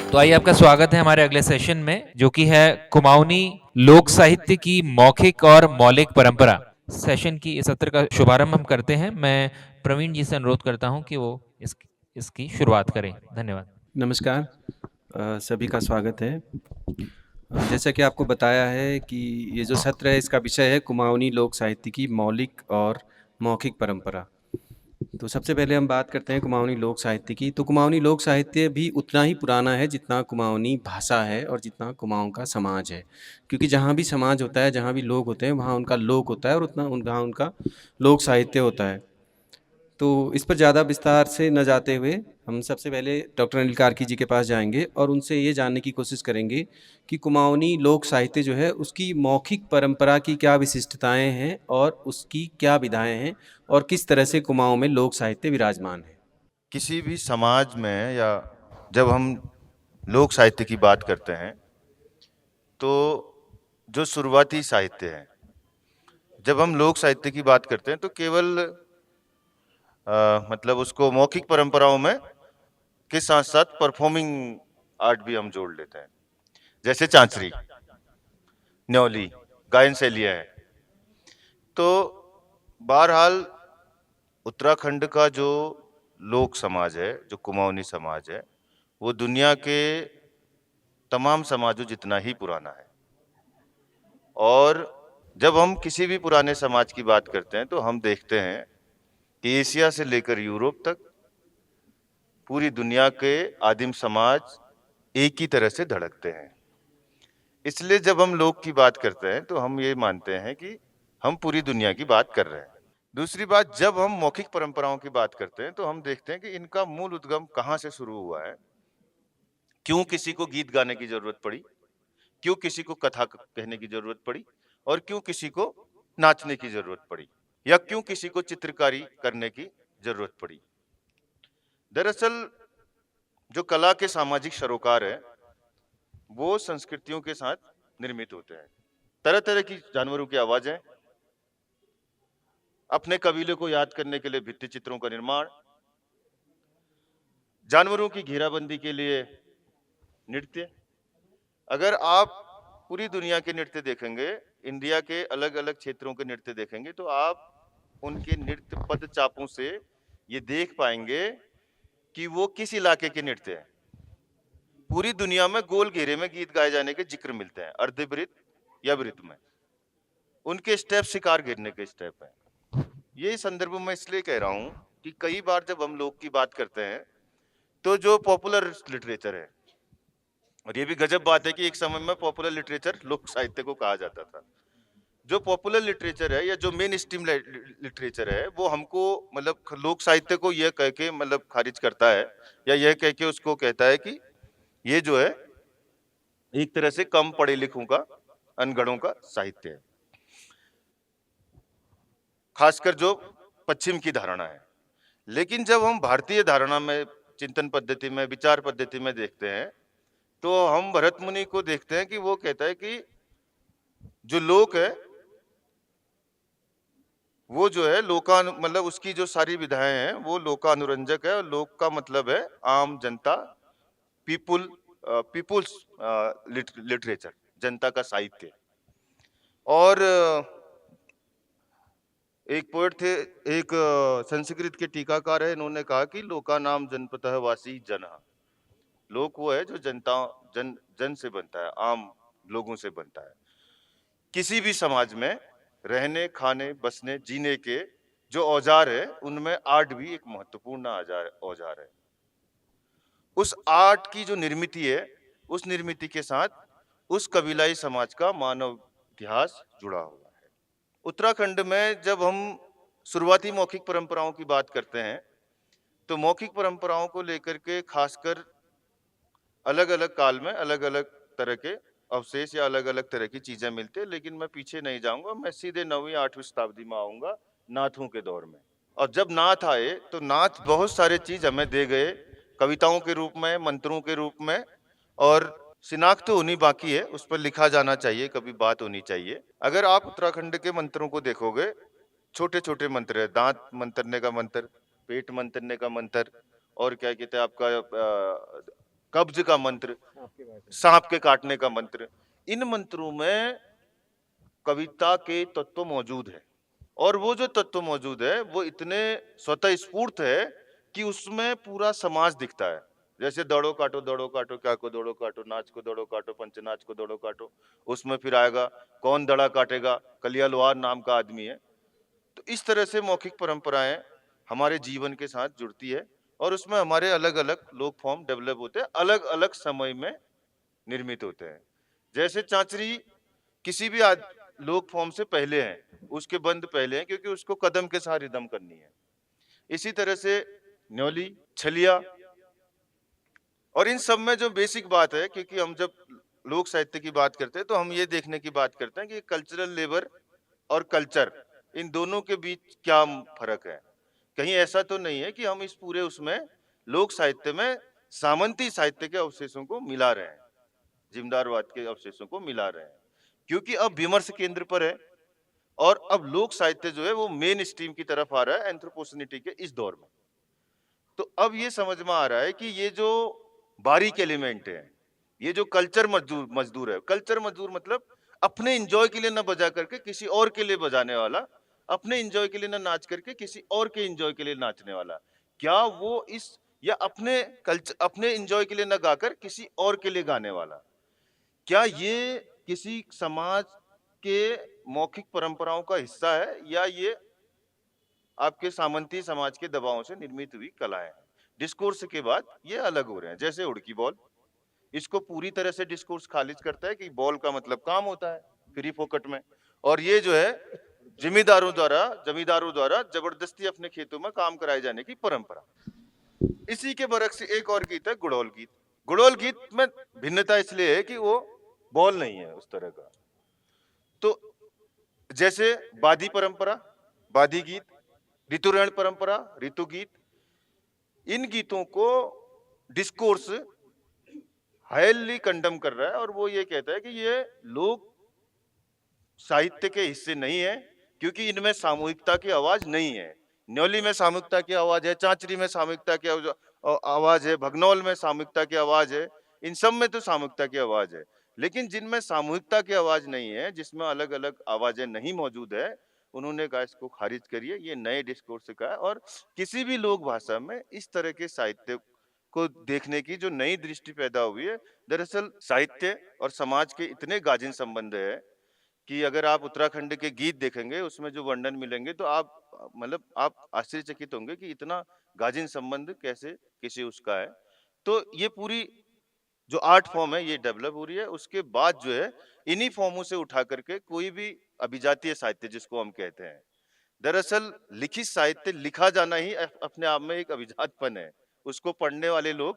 तो आइए, आपका स्वागत है हमारे अगले सेशन में, जो कि है कुमाऊनी लोक साहित्य की मौखिक और मौलिक परंपरा। सेशन की इस सत्र का शुभारंभ हम करते हैं। मैं प्रवीण जी से अनुरोध करता हूं कि वो इसकी शुरुआत करें। धन्यवाद। नमस्कार। सभी का स्वागत है। जैसा कि आपको बताया है कि ये जो सत्र है इसका विषय है कुमाऊनी लोक साहित्य की मौलिक और मौखिक परंपरा। तो सबसे पहले हम बात करते हैं कुमाऊनी लोक साहित्य की। तो कुमाऊनी लोक साहित्य भी उतना ही पुराना है जितना कुमाऊनी भाषा है और जितना कुमाऊं का समाज है, क्योंकि जहाँ भी समाज होता है, जहाँ भी लोग होते हैं, वहाँ उनका लोक होता है और वहाँ उनका लोक साहित्य होता है। तो इस पर ज़्यादा विस्तार से न जाते हुए हम सबसे पहले डॉक्टर अनिल कार्की जी के पास जाएंगे और उनसे ये जानने की कोशिश करेंगे कि कुमाऊनी लोक साहित्य जो है उसकी मौखिक परंपरा की क्या विशिष्टताएं हैं और उसकी क्या विधाएं हैं और किस तरह से कुमाऊं में लोक साहित्य विराजमान है। किसी भी समाज में या जब हम लोक साहित्य की बात करते हैं तो जो शुरुआती साहित्य है, जब हम लोक साहित्य की बात करते हैं तो केवल मतलब उसको मौखिक परंपराओं में के साथ साथ परफॉर्मिंग आर्ट भी हम जोड़ लेते हैं, जैसे चांचरी, न्यौली, गायन शैलियां हैं। तो बहरहाल उत्तराखंड का जो लोक समाज है, जो कुमाऊनी समाज है, वो दुनिया के तमाम समाजों जितना ही पुराना है। और जब हम किसी भी पुराने समाज की बात करते हैं तो हम देखते हैं कि एशिया से लेकर यूरोप तक पूरी दुनिया के आदिम समाज एक ही तरह से धड़कते हैं। इसलिए जब हम लोक की बात करते हैं तो हम ये मानते हैं कि हम पूरी दुनिया की बात कर रहे हैं। दूसरी बात, जब हम मौखिक परंपराओं की बात करते हैं तो हम देखते हैं कि इनका मूल उद्गम कहाँ से शुरू हुआ है, क्यों किसी को गीत गाने की जरूरत पड़ी, क्यों किसी को कथा कहने की जरूरत पड़ी, और क्यों किसी को नाचने की जरूरत पड़ी, या क्यों किसी को चित्रकारी करने की जरूरत पड़ी। दरअसल जो कला के सामाजिक सरोकार है वो संस्कृतियों के साथ निर्मित होते हैं। तरह तरह की जानवरों की आवाजें, अपने कबीले को याद करने के लिए भित्ति चित्रों का निर्माण, जानवरों की घेराबंदी के लिए नृत्य। अगर आप पूरी दुनिया के नृत्य देखेंगे, इंडिया के अलग अलग क्षेत्रों के नृत्य देखेंगे, तो आप उनके नृत्य पद चापों से ये देख पाएंगे कि वो किस इलाके के नृत्य हैं। पूरी दुनिया में गोल घेरे में गीत गाए जाने के जिक्र मिलते हैं, अर्धवृत्त या वृत्त में। उनके स्टेप शिकार घेरने के स्टेप हैं। ये संदर्भ में इसलिए कह रहा हूं कि कई बार जब हम लोग की बात करते हैं तो जो पॉपुलर लिटरेचर है, और ये भी गजब बात है कि एक समय में पॉपुलर लिटरेचर लोक साहित्य को कहा जाता था। जो पॉपुलर लिटरेचर है या जो मेन स्ट्रीम लिटरेचर है वो हमको मतलब लोक साहित्य को यह कह के मतलब खारिज करता है, या यह कह के उसको कहता है कि ये जो है एक तरह से कम पढ़े लिखों का, अनगढ़ों का साहित्य है। खासकर जो पश्चिम की धारणा है। लेकिन जब हम भारतीय धारणा में, चिंतन पद्धति में, विचार पद्धति में देखते हैं तो हम भरत मुनि को देखते हैं कि वो कहता है कि जो लोक है वो जो है लोका मतलब उसकी जो सारी विधाएं हैं वो लोकानुरंजक है, और लोक का मतलब है आम जनता, पीपुल्स लिटरेचर, जनता का साहित्य। और एक पोएट थे, एक संस्कृत के टीकाकार है, इन्होंने कहा कि लोका नाम जनपतः वासी जन। लोक वो है जो जन से बनता है, आम लोगों से बनता है। किसी भी समाज में रहने, खाने, बसने, जीने के जो औजार है उनमें आर्ट भी एक महत्वपूर्ण औजार है। उस आर्ट की जो निर्मिति है, उस निर्मिति के साथ उस कबीलाई समाज का मानव इतिहास जुड़ा हुआ है। उत्तराखंड में जब हम शुरुआती मौखिक परंपराओं की बात करते हैं तो मौखिक परंपराओं को लेकर के खासकर अलग अलग काल में अलग अलग तरह के अवशेष या अलग अलग तरह की चीजें मिलती है। लेकिन मैं पीछे नहीं जाऊंगा, मैं सीधे 9वीं 8वीं शताब्दी में आऊंगा, नाथों के दौर में। और जब नाथ आए तो नाथ बहुत सारे चीज हमें दे गए, कविताओं के रूप में, मंत्रों के रूप में, और शिनाख्त तो होनी बाकी है, उस पर लिखा जाना चाहिए, कभी बात होनी चाहिए। अगर आप उत्तराखंड के मंत्रों को देखोगे, छोटे छोटे मंत्र है, दांत मंतरने का मंत्र, पेट मंतरने का मंत्र, और क्या कहते हैं आपका कब्ज का मंत्र, सांप के काटने का मंत्र, इन मंत्रों में कविता के तत्व मौजूद है। और वो जो तत्व मौजूद है वो इतने स्वतः स्फूर्त है कि उसमें पूरा समाज दिखता है। जैसे दौड़ो काटो क्या को दौड़ो काटो, नाच को दौड़ो काटो, पंचनाच को दौड़ो काटो, उसमें फिर आएगा कौन दड़ा काटेगा, कलिया लोहार नाम का आदमी है। तो इस तरह से मौखिक परंपराएं हमारे जीवन के साथ जुड़ती है और उसमें हमारे अलग अलग लोक फॉर्म डेवलप होते हैं, अलग अलग समय में निर्मित होते हैं। जैसे चांचरी किसी भी लोक फॉर्म से पहले है, उसके बंद पहले हैं क्योंकि उसको कदम के साथ रिदम करनी है। इसी तरह से न्योली, छलिया, और इन सब में जो बेसिक बात है, क्योंकि हम जब लोक साहित्य की बात करते हैं तो हम ये देखने की बात करते हैं कि कल्चरल लेबर और कल्चर, इन दोनों के बीच क्या फर्क है। कहीं ऐसा तो नहीं है कि हम इस पूरे उसमें लोक साहित्य में सामंती साहित्य के अवशेषों को मिला रहे हैं, जिम्मेदारवाद के अवशेषों को मिला रहे हैं, क्योंकि अब विमर्श केंद्र पर है और अब लोक साहित्य जो है वो मेन स्ट्रीम की तरफ आ रहा है एंथ्रोपोसेनिटी के इस दौर में। तो अब ये समझ में आ रहा है कि ये जो बारीक एलिमेंट है, ये जो कल्चर मजदूर है, कल्चर मजदूर मतलब अपने एंजॉय के लिए ना बजा करके किसी और के लिए बजाने वाला, अपने एंजॉय के लिए ना नाच करके किसी और के एंजॉय के लिए नाचने वाला, क्या वो इस, या अपने कल्चर, अपने एंजॉय के लिए ना गाकर किसी और के लिए गाने वाला, क्या ये किसी समाज के मौखिक परंपराओं का हिस्सा है या ये आपके सामंती समाज के दबावों से निर्मित हुई कला है? डिस्कोर्स के बाद ये अलग हो रहे हैं। जैसे उड़की बॉल, इसको पूरी तरह से डिस्कोर्स खारिज करता है कि बॉल का मतलब काम होता है फ्री फोकट में, और ये जो है जमींदारों द्वारा जबरदस्ती अपने खेतों में काम कराए जाने की परंपरा। इसी के बरक से एक और गीत है गुड़ौल गीत। गुड़ौल गीत में भिन्नता इसलिए है कि वो बॉल नहीं है उस तरह का। तो जैसे बादी परंपरा, बादी गीत, ऋतुरण परंपरा, ऋतु गीत, इन गीतों को डिस्कोर्स हाईली कंडम कर रहा है और वो ये कहता है कि ये लोग साहित्य के हिस्से नहीं है क्योंकि इनमें सामूहिकता की आवाज नहीं है। न्योली में सामूहिकता की आवाज है, चांचरी में सामूहिकता की आवाज है, भगनौल में सामूहिकता की आवाज है, इन सब में तो सामूहिकता की आवाज है, लेकिन जिनमें सामूहिकता की आवाज नहीं है, जिसमें अलग अलग आवाजें नहीं मौजूद है, उन्होंने कहा इसको खारिज करिए, ये नए डिस्कोर्स का है। और किसी भी लोक भाषा में इस तरह के साहित्य को देखने की जो नई दृष्टि पैदा हुई है, दरअसल साहित्य और समाज के इतने गाजिन संबंध है कि अगर आप उत्तराखंड के गीत देखेंगे उसमें जो वर्णन मिलेंगे तो आप मतलब आप आश्चर्यचकित होंगे कि इतना गाजिन संबंध कैसे किसी उसका है। तो ये पूरी जो आर्ट फॉर्म है ये डेवलप हो रही है। उसके बाद जो है इन्हीं फॉर्मों से उठा करके कोई भी अभिजातीय साहित्य जिसको हम कहते हैं, दरअसल लिखित साहित्य, लिखा जाना ही अपने आप में एक अभिजातपन है। उसको पढ़ने वाले लोग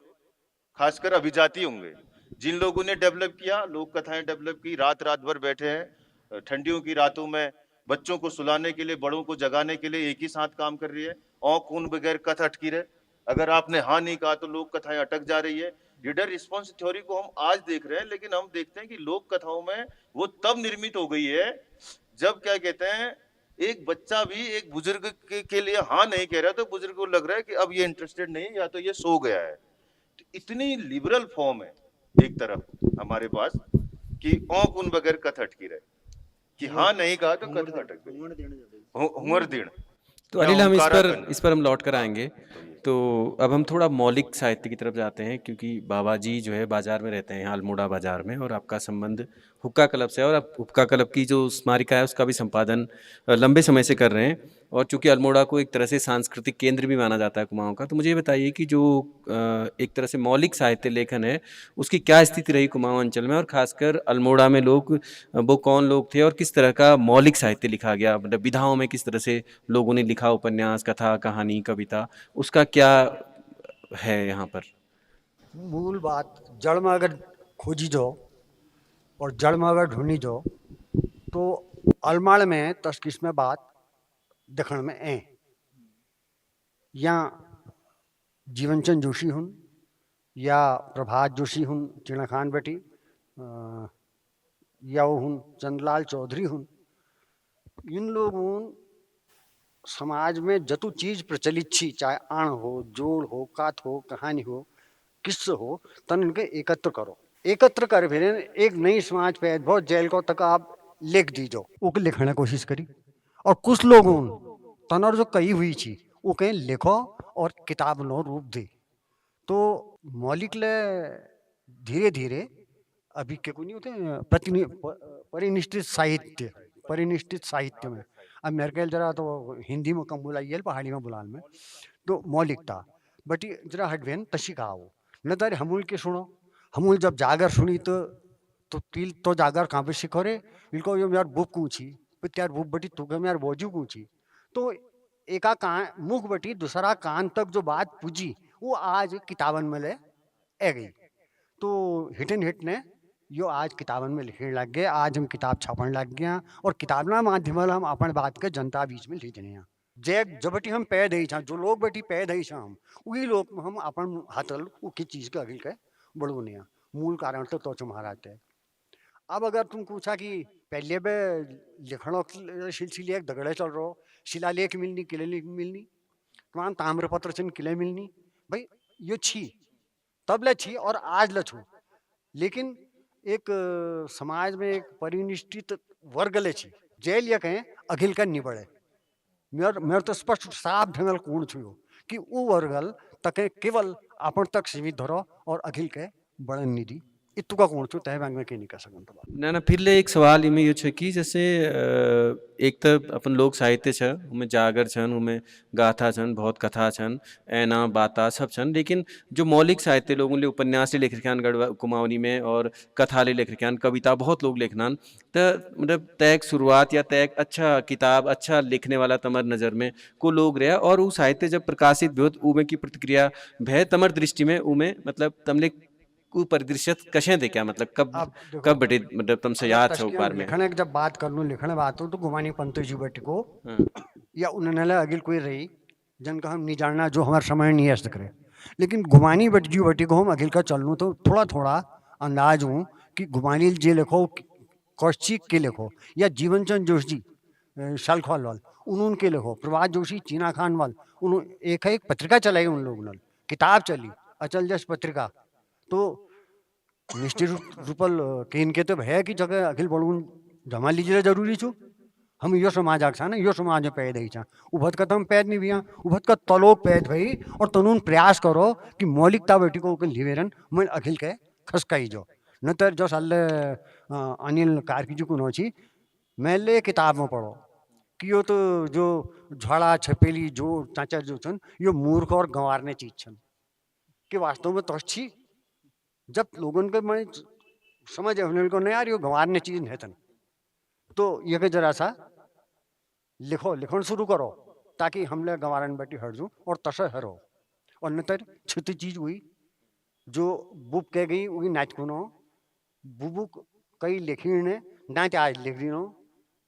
खासकर अभिजाती होंगे। जिन लोगों ने डेवलप किया, लोक कथाएं डेवलप की, रात रात भर बैठे हैं ठंडियों की रातों में बच्चों को सुलाने के लिए, बड़ों को जगाने के लिए एक ही साथ काम कर रही है। औ खून बगैर कथ अटकी रहे, अगर आपने हाँ नहीं कहा तो लोक कथाएं अटक जा रही है। रीडर रिस्पॉन्स थ्योरी को हम आज देख रहे हैं, लेकिन हम देखते हैं कि लोक कथाओं में वो तब निर्मित हो गई है जब क्या कहते हैं एक बच्चा भी एक बुजुर्ग के लिए हाँ नहीं कह रहा तो बुजुर्ग को लग रहा है कि अब ये इंटरेस्टेड नहीं है या तो ये सो गया है। इतनी लिबरल फॉर्म है एक तरफ हमारे पास कि औंक उन बगैर कथ अटकी रहे, कि हाँ नहीं कहा तो कथ अटक गई, हुमर दीण। तो अनिल, हम इस पर हम लौट कर आएंगे। तो अब हम थोड़ा मौलिक साहित्य की तरफ जाते हैं, क्योंकि बाबा जी जो है बाजार में रहते हैं, यहाँ अल्मोड़ा बाजार में, और आपका संबंध हुक्का क्लब से है, और आप हुक्का क्लब की जो स्मारिका है उसका भी संपादन लंबे समय से कर रहे हैं। और चूंकि अल्मोड़ा को एक तरह से सांस्कृतिक केंद्र भी माना जाता है कुमाऊं का, तो मुझे ये बताइए कि जो एक तरह से मौलिक साहित्य लेखन है उसकी क्या स्थिति रही कुमाऊं अंचल में, और खासकर अल्मोड़ा में लोग वो कौन लोग थे और किस तरह का मौलिक साहित्य लिखा गया, मतलब विधाओं में किस तरह से लोगों ने लिखा, उपन्यास, कथा, कहानी, कविता, उसका क्या है यहाँ पर? मूल बात जड़ में अगर खोजी जाओ और जड़ में अगर ढूंढी जाओ तो अलमाड़ में तस्किस में बात दखण में ऐ या जीवनचंद जोशी हुन या प्रभात जोशी हुन चिड़ा खान बेटी या वो हुन चंद्रलाल चौधरी हुन, इन लोगों समाज में जतु चीज प्रचलित छी, चाहे आण हो, जोड़ हो, कात हो, कहानी हो, किससे हो तन इनके एकत्र करो, एकत्र कर फिर एक नई समाज पैद बहुत जेल को तक आप लिख दीजो, वो लिखने की कोशिश करी। और कुछ लोगों तनर जो कही हुई थी वो कहीं लिखो और किताब नो रूप दे। तो मौलिक ले धीरे धीरे अभी के को नहीं होते परिनिष्ठित साहित्य, परिनिष्ठित साहित्य में अब मेरे ख्याल जरा तो हिंदी में कम बुलाइए पहाड़ी में बुलान में तो मौलिकता बटी जरा हटवेन तशी कहा वो न तारे हमूल के सुनो, हमूल जब जागर सुनी तो तिल तो जागर कहाँ पे शिखरे बिल्कुल यो यार बुक कूची त्यार बुक बटी तू यार बोझू कूची। तो एका कान मुख बटी दूसरा कान तक जो बात पूजी वो आज किताबन में ले ए गई। तो हिट एंड हिट ने यो आज किताबन में लिखने लग गए, आज हम किताब छापने लग गए और किताब ना माध्यम हम अपन बात के जनता बीच में ले जने हैं। जे जब बटी हम पैद ही छा जो लोग बटी पैद ही छा हम वही लोग हम अपन हाथल की चीज के अगिल के बढ़ोने मूल कारण तो तुम्हारा थे। अब अगर तुम पूछा कि पहले बे लिखनों सिलसिले एक दगड़े चल रहा शिलालेख मिलनी किले मिलनी तमाम ताम्रपत्र चिन्ह किले मिलनी भाई यो छी तब ल छी और आज ल छू। लेकिन एक समाज में एक परिनिष्ठित वर्ग ले छी जेल या कहें अखिल का निबड़े मेरे तो स्पष्ट साफ ढंगल कूण छुयो कि वो वर्गल तक केवल अपन तक सीमित धरो और अखिल के बड़न निधि इतु का कूण छु तय बैंक में के नहीं कर सकन तो ना फिर ले एक सवाल इमें यो छे कि जैसे एक तो अपन लोक साहित्य छ उमें जागर छन उमें गाथा छन बहुत कथा छन ऐना बाता सब छन, लेकिन जो मौलिक साहित्य लोगों ले उपन्यास ले लिख रखान गढ़वा कुमाऊनी में और कथा ले लिख रखान कविता बहुत लोग लिखनान तो मतलब तैक शुरुआत या तैक अच्छा किताब अच्छा लिखने वाला तमर नज़र में को लोग रहा और वो साहित्य जब प्रकाशित भ्योत उमें की प्रतिक्रिया भय तमर दृष्टि में उमें मतलब तमले को परिदृश्य कशे थे क्या मतलब कब बटे मतलब तुमसे याद छो बार में लिखने की जब बात कर लूँ लिखने बात हो तो गुमानी पंत जी बट को या उन्होंने अगिल कोई रही जिनका हम नहीं जानना जो हमारे समय नहीं हस्त करे, लेकिन गुमानी बट जी बटी को हम अगिल का चल लूँ तो थोड़ा थोड़ा अंदाज हूँ कि गुमानी जे लिखो कौशिक के लिखो या जीवन चंद जोशी शालखवाल वाल उनके लिखो प्रभात जोशी चीना खान वाल उन्होंने एक पत्रिका चलाई उन लोगों ने किताब चली अचल जस पत्रिका। तो निश्चित रूपल के इनके तो है कि जगह अखिल बड़ून जमा लीजिए जरूरी छू हम यो समाज आखा ना यो समाज में पैद ही छा उभत का हम पैद नहीं भी उभत का तलोक पैद भई और तनून प्रयास करो कि मौलिकता बेटी को लिवेरन मैं अखिल के खसकाई जो न तो जो साल अनिल कार्की जी को नोची मैं ले किताब में पढ़ो कि यो तो जो झड़ा छपेली जो चाचा जो छन यो मूर्ख और गंवारने चीज छन कि वास्तव में तो अच्छी जब लोगों के मैं समझ को नहीं आ रही हो गंवारने चीज है तन तो ये के जरा सा लिखो लिखन शुरू करो ताकि हमले गंवारन बैठी हट जू और तसे हरो और न तर छिती चीज हुई जो बुक कह गई वही नाच कुनो बुबुक कई लिखी ने नाच आज लिख दी नो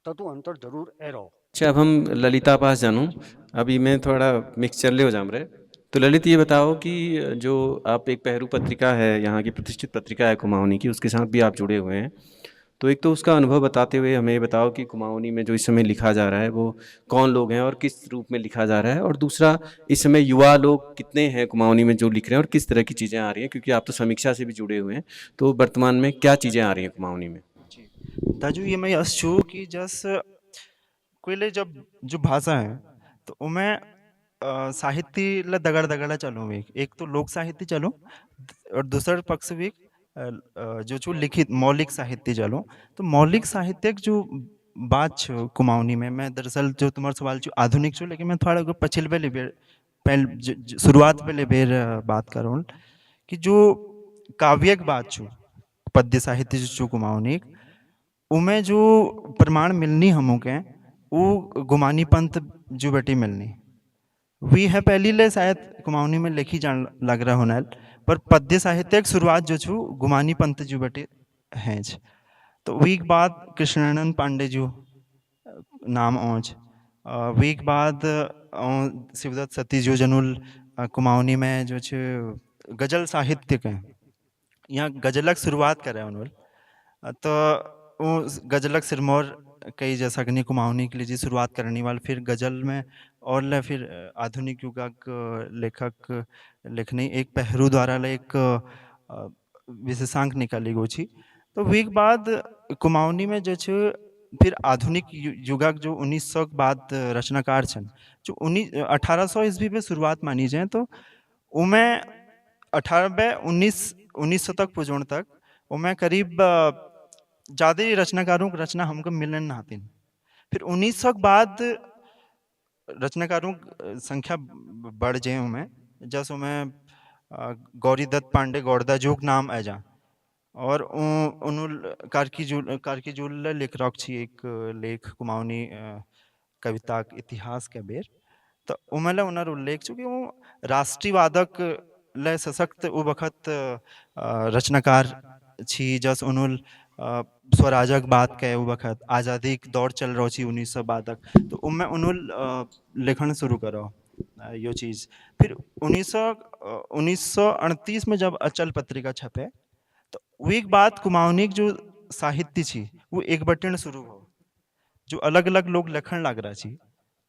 तो तू अंतर जरूर एरो। अच्छा अब हम ललिता पास जानूँ, अभी मैं थोड़ा मिक्सचर ले हो जाम रहे तो ललित ये बताओ कि जो आप एक पहरू पत्रिका है यहाँ की प्रतिष्ठित पत्रिका है कुमाऊनी की उसके साथ भी आप जुड़े हुए हैं, तो एक तो उसका अनुभव बताते हुए हमें बताओ कि कुमाऊनी में जो इस समय लिखा जा रहा है वो कौन लोग हैं और किस रूप में लिखा जा रहा है, और दूसरा इस समय युवा लोग कितने हैं कुमाऊनी में जो लिख रहे हैं और किस तरह की चीज़ें आ रही हैं, क्योंकि आप तो समीक्षा से भी जुड़े हुए हैं, तो वर्तमान में क्या चीज़ें आ रही हैं कुमाऊनी में। ताजू ये मैं यस छू कि जस कोई जब जो भाषा है तो उमें साहित्य ल दगड़ दगड़ा चलो एक तो लोक साहित्य चलो और दूसरा पक्ष भी जो जो लिखित मौलिक साहित्य चलो। तो मौलिक साहित्य जो बात छो कुमाऊनी में मैं दरअसल जो तुम्हारा सवाल छो आधुनिक छो लेकिन मैं थोड़ा पछिल पे ले शुरुआत पे ले बेर बात करूँ कि जो काव्यिक बात छो पद्य साहित्य जो छो कुमाऊनी उमें जो प्रमाण मिलनी हमों के वो गुमानी पंथ जो बेटी मिलनी वी है पहली ले शायद कुमाऊनी में लिखी जान लग रहा होना, पर पद्य साहित्य की शुरुआत जो छू गुमानी पंथ जो बेटे हैं। तो वीक बाद कृष्णानंद पांडे जो नाम ओंच वीक बाद शिवदत्त सती जो जनुल कुमाऊनी में जो छ गजल साहित्य के यहाँ गजलक शुरुआत करे उन्होंने तो वो गजलक सिरमौर कई जैसा कि कुमाऊनी के लिए जी शुरुआत करने वाले, फिर गजल में और ले फिर आधुनिक युगक लेखक लेखनी एक पहरू द्वारा ले एक विशेषांक निकाली गई छी। तो वीक बाद कुमाऊनी में जो छे फिर आधुनिक युगक जो 1900 के बाद रचनाकार छन, जो 1800 ईस्वी पे शुरुआत मानी जाए, तो उमें 1900 तक पुजोण तक उमें करीब ज़्यादा रचनाकारों की रचना हमको मिलन नातिन। फिर 1900 के बाद रचनाकारों की संख्या बढ़ जाए उमें, जैसे उमें गौरी दत्त पांडे गौरदा जोग नाम आ जा, और उन कारकीजूल लिख रख छी एक लेख कुमाऊनी कविता के इतिहास के बेर। तो उमले उनर उल्लेख चूँकि वो राष्ट्रीयवादक ले सशक्त उ वक्त रचनाकार छी, जस उनुल स्वराजक बात के उ वक्त आज़ादी के दौर चल रहा छी 1900 बादक, तो उनमें उनुल लेखन शुरू करो यो चीज़। फिर 1938 में जब अचल पत्रिका छपे, तो एक बात कुमाऊनी जो साहित्य छी वो एक बटन शुरू हो, जो अलग अलग लोग लिखण लग रहा छी।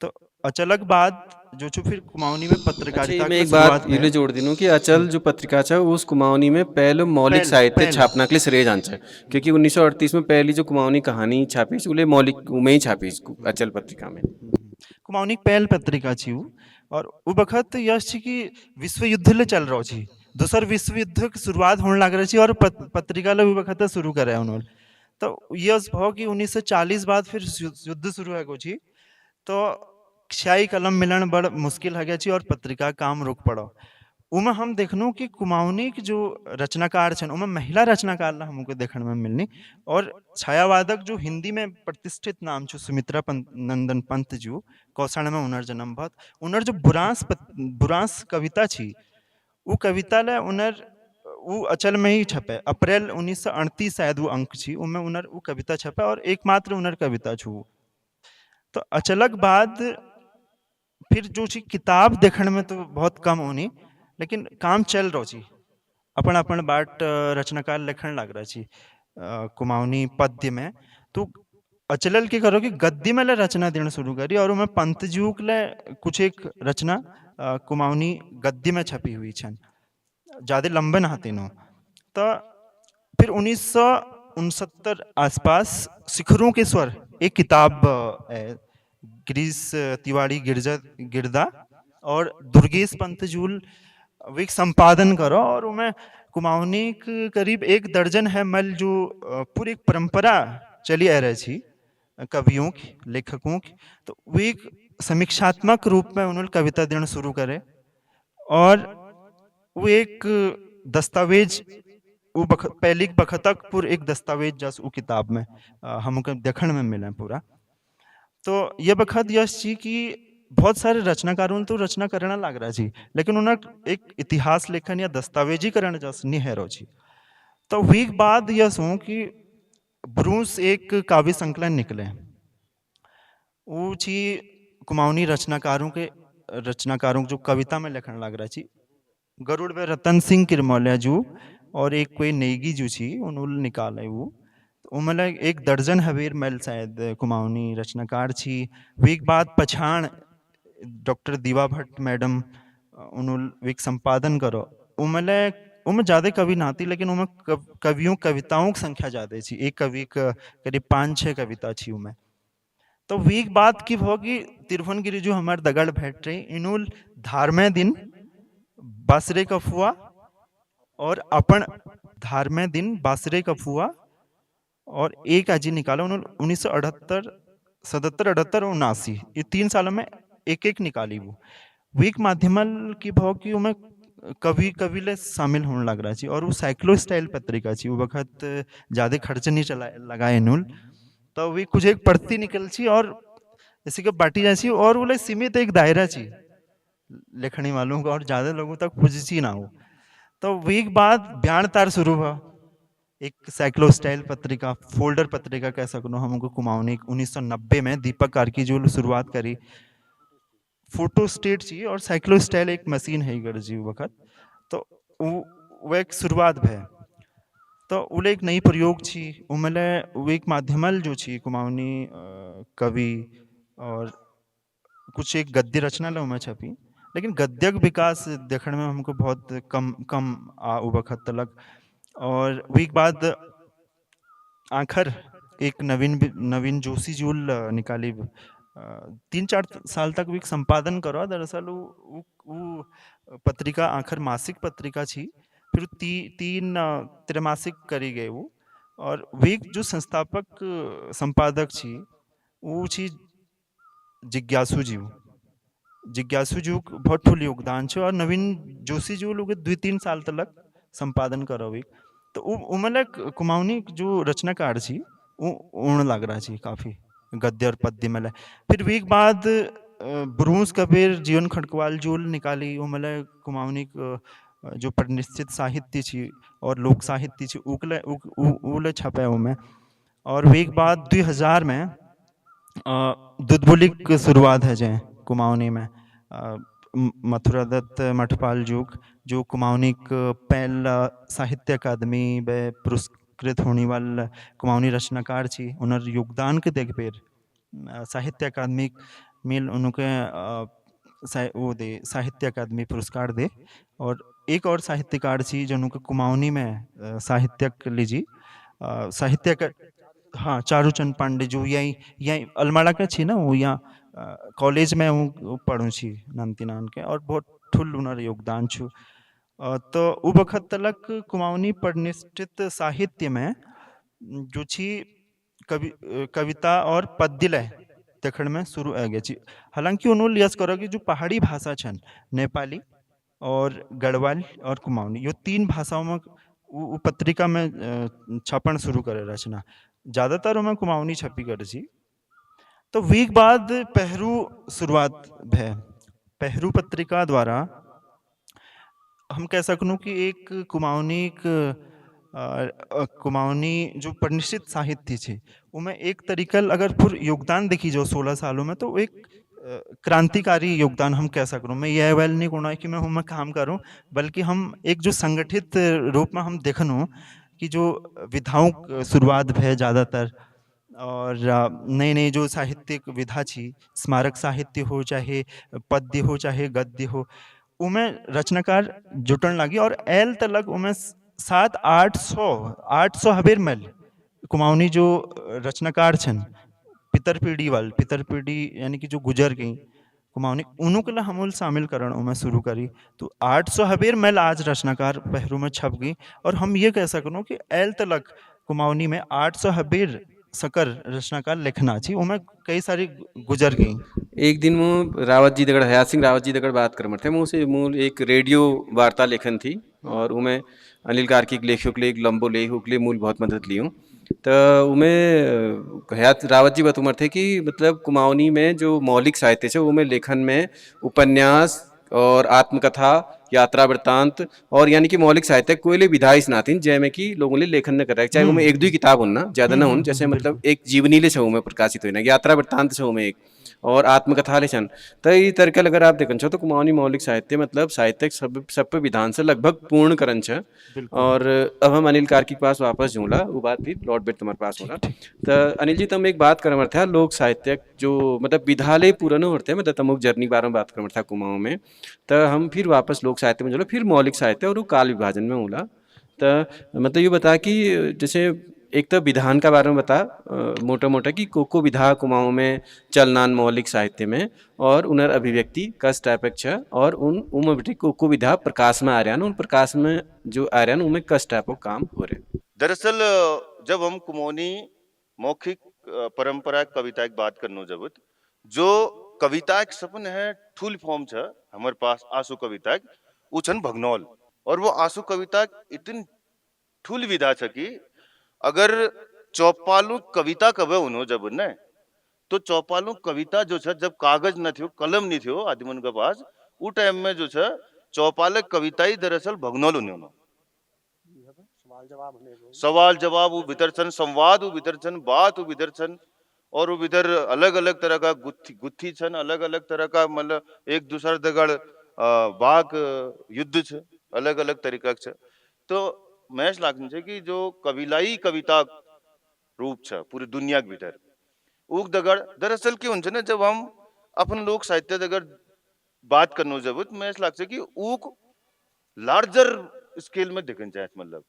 तो अचलक बाद जो छो फिर कुमाऊनी में अच्छा, पत्रकारिता मैं की एक बात शुरुआत ये जोड़ दूँ कि अचल जो पत्रिका है उस कुमाऊनी में पहले मौलिक साहित्य छापना के लिए श्रेय जान है, क्योंकि 1938 में पहली जो कुमाऊनी कहानी छापी उले मौलिक में ही छापी अचल पत्रिका में। कुमाऊनी पहल पत्रिका छी उ, और उ वक्त यश छी कि विश्व युद्ध ले चल रहा छी, दूसर विश्व युद्ध की शुरुआत होने लग रही छी, और पत्रिका ले उ वक्त शुरू करे उन्होंने। तो यश भाव कि 1940 बाद फिर युद्ध शुरू है गो छी, तो स्याही कलम मिलन बड़ मुश्किल है गया छी, और पत्रिका काम रुक पड़ो। उमें हम देखनू कि कुमाऊनी के जो रचनाकार छन उमें महिला रचनाकार ला हमको देखने में मिलनी, और छायावादक जो हिंदी में प्रतिष्ठित नाम छो सुमित्रा नंदन पंत जो कौशल में उनर जन्म भत, उनर जो बुरांस कविता छी वो कविता ले उनर वो अचल में ही छपे। अप्रैल 1938 शायद वो अंक छी, उनमें उनर वो कविता छपे, और एकमात्र उनर कविता छू। तो अचलक बाद फिर जो छी किताब देखने में तो बहुत कम होनी, लेकिन काम चल रहा छी, अपन अपन बाट रचनाकार लिखण लग रहा छी कुमाऊनी पद्य में। तो अचलल के करो कि गद्य में ले रचना देना शुरू करी, और उमें पंतजूक ले कुछ एक रचना कुमाऊनी गद्य में छपी हुई छन, ज़्यादा लंबे नहाते नो। तो फिर 1969 आसपास शिखरों के स्वर एक किताब गिरीश तिवारी गिरदा और दुर्गेश पंतजूल एक संपादन करो, और उमें कुमाऊनी करीब 1 दर्जन है मल जो पूरी एक परंपरा चली आ रही थी कवियों की लेखकों की। तो वो एक समीक्षात्मक रूप में उन्होंने कविता देना शुरू करे, और वो एक दस्तावेज वो पहली बखतक पूर एक दस्तावेज जस वो किताब में हमको देखने में मिला पूरा। तो ये बखत यश जी कि बहुत सारे रचनाकारों ने तो रचना करना लग रहा जी, लेकिन उन्हें एक इतिहास लेखन या दस्तावेजीकरण जस नहीं है रोजी। तो वीक बाद यह सो कि ब्रूस एक काव्य संकलन निकले, वो छी कुमाऊनी रचनाकारों जो कविता में लिखने लग रहा छी। गरुड़ में रतन सिंह किरमौलिया जू और एक कोई नेगी जू छी उन्होंने निकाले वो मतलब 1 दर्जन हवेर मैल शायद कुमाऊनी रचनाकार छी। वीक बाद पछाण डॉक्टर दीवा भट्ट मैडम उन्होंने एक संपादन करो, उमें ज़्यादा कवि नाती, लेकिन उमें कविताओं की संख्या ज़्यादा छी, एक कवि करीब 5-6 कविता छी उमें। तो वीक बाद की होगी तिरुवनगिरी जो हमारे दगड़ बैठ रही इनुल धारमे दिन बासरे कफुआ और अपन धारमे दिन बासरे कफुआ और एक अजी निकाला उन्होंने 1978, 77, 78 और 79 ये 3 सालों में एक निकाली। वो वीक माध्यमल की भाव की उमें कविले शामिल होने लग रहा थी, और वो साइक्लो स्टाइल पत्रिका थी वो वक्त ज़्यादा खर्च नहीं चला लगाए नुल। तो वे कुछ एक पढ़ती निकल छी और इसी के बाटी जाती, और वो सीमित एक दायरा छी लिखने वालों का, और ज़्यादा लोगों तक पुजी ना हो। तो वीक बाद बयान तार शुरू हुआ, एक साइक्लो स्टाइल पत्रिका, फोल्डर पत्रिका कह सकते हमको कुमाऊनी 1990 में दीपक कार्कीजूल शुरुआत करी। फोटो स्टेट चाहिए और साइक्लो स्टाइल एक मशीन है गढ़ जी वक्त, तो वो एक शुरुआत है। तो उले एक नई प्रयोग छी उमले वो एक माध्यमल जो छी कुमाऊनी कवि और कुछ एक गद्य रचना ला उमे छपी, लेकिन गद्यक विकास देखने में हमको बहुत कम कम आ उ वक्त तलक। और वीक बाद आखिर एक नवीन जोशी जूल निकाली 3-4 साल तक वीक संपादन करो। दरअसल वो पत्रिका आखिर मासिक पत्रिका छी, फिर तीन त्रैमासिक करी गए वो। और वीक जो संस्थापक संपादक छी वो छी जिज्ञासु जी। जिज्ञासु जी को बहुत ठुल योगदान छे और नवीन जोशी जी लोग 2-3 साल तक संपादन करो वीक। तो उमले कुमाऊनी जो रचनाकार छी वो उण लग रहा छी काफी गद्य और पद्य में। फिर वीक बाद ब्रूस कबीर जीवन खड़कवाल जूल निकाली उमले कुमाऊनी जो परिनिश्चित साहित्य छी और लोक साहित्य छी उले छपे उमे। और वीक बाद 2000 में दुदबुलिक शुरुआत है जाए कुमाऊनी में। मथुरा दत्त मठपाल जुग जो कुमाऊनी पहला साहित्य अकादमी में पुरस्कृत होने वाला कुमाऊनी रचनाकार छी, उनर योगदान के देख पेर साहित्य अकादमी मिल उनके वो दे साहित्य अकादमी पुरस्कार दे। और एक और साहित्यकार छी जो उनके कुमाऊनी में साहित्यक लीजी साहित्य का, हाँ चारूचंद पांडे जो यही अलमाड़ा के छी ना, वो यहाँ कॉलेज में हूँ पढ़ूँ छी नानती नान के। और बहुत ठुल उनर योगदान छु। तो उ वक्त तलक कुमाऊनी परिनिष्ठित साहित्य में जो छी कविता और पद्य लय देखने में शुरू आ गया छी। हालांकि उन्होंने यस करो कि जो पहाड़ी भाषा छन नेपाली और गढ़वाल और कुमाऊनी यो 3 भाषाओं में वो पत्रिका में छापन शुरू करे रचना, ज्यादातर में कुमाऊनी छपी कर छी। तो वीक बाद पहरू शुरुआत भे। पहरू पत्रिका द्वारा हम कह सकूँ कि एक कुमाऊनी जो परिनिश्चित साहित्य छे उमें एक तरीकल अगर फिर योगदान देखी जो 16 सालों में, तो एक क्रांतिकारी योगदान हम कह सकूँ। मैं यह वेल नहीं कोना कि मैं हम काम करूँ, बल्कि हम एक जो संगठित रूप में हम देखनू कि जो विधाओं शुरुआत भे ज़्यादातर। और नई नई जो साहित्यिक विधा छी, स्मारक साहित्य हो चाहे पद्य हो चाहे गद्य हो, उमें रचनाकार जुटन लगी। और एल तलक उमें 700-800 हबेर मेल कुमाऊनी जो रचनाकार छन पितर पीढ़ी यानी कि जो गुजर गई कुमाऊनी उन्हों के लिए हमूल शामिल करण उमें शुरू करी। तो 800 हबेर मेल आज रचनाकार पहरू में छप गई। और हम ये कह सकूँ कि एल तलक कुमाऊनी में 800 हबेर सकर रचनाकार लिखना छी, उमें कई सारी गुजर गई। एक दिन वो रावत जी दगड़ हयात सिंह रावत जी दगड़ बात कर थे मुझसे मूल एक रेडियो वार्ता लेखन थी और उमें अनिल कार्की लेखियों के लिए एक लंबो लेख के लिए मूल बहुत मदद ली हूँ। तो उमें हयात रावत जी बत उमर थे कि मतलब कुमाऊनी में जो मौलिक साहित्य है उमें लेखन में उपन्यास और आत्मकथा यात्रा वृत्तांत और यानी कि मौलिक साहित्य कोई विधाई स्नातिन जैमें कि लोगों ने लेखन न कर रहा है, चाहे उमें एक दो किताब हो ना ज्यादा ना हो, जैसे मतलब एक जीवनी ले छो में प्रकाशित हुई ना यात्रा वृत्तांत छो में एक और आत्मकथा ले छन। तो ये तरीका अगर आप देखन छो तो कुमाऊनी मौलिक साहित्य मतलब साहित्य सब पे विधान से लगभग पूर्ण करन छ। और अब हम अनिल कार्की के पास वापस झूला वो बात भी लौट बेट तुम्हारे पास होला। तो अनिल जी तुम एक बात कर था लोक साहित्य जो मतलब विधालय पूरा न होते मतलब तमुक जर्नी बारे में बात कर था कुमाऊं में। तो हम फिर वापस लोक साहित्य में चलो फिर मौलिक साहित्य और वो काल विभाजन में होला। तो मतलब ये बता कि जैसे एक तो विधान का बारे में बता मोटा मोटा कि कोको विधा कुमाऊं में चलनान मौलिक साहित्य में और उनर अभिव्यक्ति कस टाइप छ और उन बेटी कोको विधा प्रकाश में आ रहा उन प्रकाश में जो आ रहा उनमें कस टाइप ऑफ काम हो रहे। दरअसल जब हम कुमाऊनी मौखिक परंपरा कविता की बात करनो जब जो कविता एक सपन है फुल फॉर्म छ हमारे पास आंसू कविता उछन भगनौल। और वो आंसू कविता इतनी ठुल विधा छ कि अगर चौपालू कविता कवे उन्हों जब न तो चौपालू कविता जो छ जब कागज न थियो कलम नहीं थियो आदमी के पास वो टाइम में जो छ चौपाल कविता ही दरअसल भगनौल उन्होंने सवाल जवाब वो भीतर छन संवाद वो भीतर छन बात वो भीतर छन और वो भीतर अलग अलग तरह का गुत्थी छन अलग अलग तरह का मतलब एक दूसरे दगड़ बाग युद्ध छ अलग अलग तरीका छ। तो मैच लागन छे कि जो कविलाई कविता रूप छ पूरी दुनिया के भीतर ऊक दगड़ दरअसल क्यों छे ना जब हम अपन लोक साहित्य दगड़ बात करनो जब तो मैच लाग छे कि ऊक लार्जर स्केल में देखन चाहे मतलब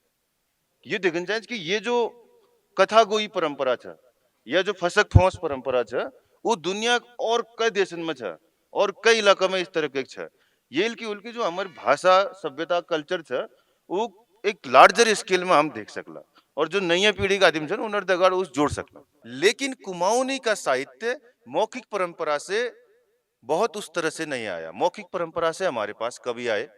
ये देखन चाहे कि ये जो कथा गोई परंपरा छ या जो फसक फौस परंपरा छ वो दुनिया और कई देशन में छ और कई इलाका में इस तरह के छ ये की उल्की जो हमारी भाषा सभ्यता कल्चर छ वो एक लार्जर स्केल में हम देख सकला और जो नई पीढ़ी का आदिम छन उन्हें दगाड़ उस जोड़ सकला। लेकिन कुमाऊनी का साहित्य मौखिक परंपरा से बहुत उस तरह से नहीं आया। मौखिक परंपरा से हमारे पास कवि आए,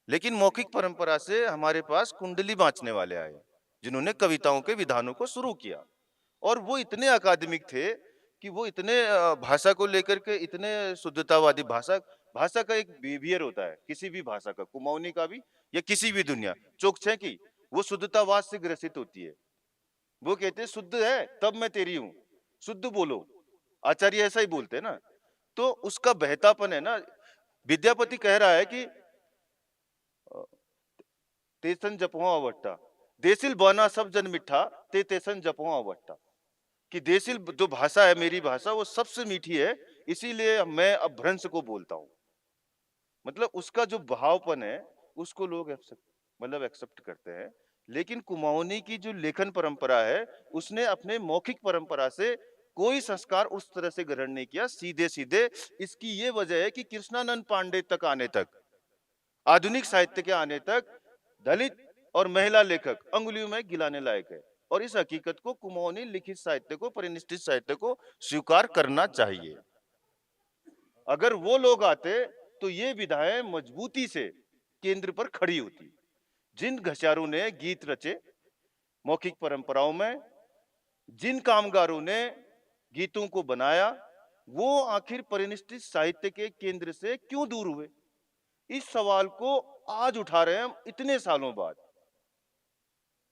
लेकिन मौखिक परंपरा से हमारे पास कुंडली बांचने वाले आए जिन्होंने कविताओं के विधानों को शुरू किया और वो इतने अकादमिक थे कि वो इतने भाषा को लेकर के इतने शुद्धतावादी भाषा का एक बिहेवियर होता है किसी भी भाषा का, कुमाऊनी का भी या किसी भी दुनिया चोक छे कि वो शुद्धतावाद से ग्रसित होती है। वो कहते हैं शुद्ध है तब मैं तेरी हूं, शुद्ध बोलो, आचार्य ऐसा ही बोलते हैं ना। तो उसका बहतापन है ना। विद्यापति कह रहा है कि तेसन जपो अवट्टा देसिल बना सब जन मिठा ते तेसन जपो अवट्टा कि देसिल जो भाषा है मेरी भाषा वो सबसे मीठी है इसीलिए मैं अपभ्रंश को बोलता हूं। मतलब उसका जो भावपन है उसको लोग एक्सेप्ट करते हैं। लेकिन कुमाऊनी की जो लेखन परंपरा है उसने अपने मौखिक परंपरा से कोई संस्कार उस तरह से ग्रहण नहीं किया, सीधे सीधे। इसकी ये वजह है कि कृष्णानंद पांडे तक आने तक, आधुनिक साहित्य के आने तक दलित और महिला लेखक अंगुलियों में गिलाने लायक है और इस हकीकत को कुमाऊनी लिखित साहित्य को, परिनिष्ठित साहित्य को स्वीकार करना चाहिए। अगर वो लोग आते तो ये विधाएं मजबूती से केंद्र पर खड़ी होती। जिन घसियारों ने गीत रचे मौखिक परंपराओं में, जिन कामगारों ने गीतों को बनाया, वो आखिर परिनिष्ठित साहित्य के केंद्र से क्यों दूर हुए? इस सवाल को आज उठा रहे हैं हम इतने सालों बाद।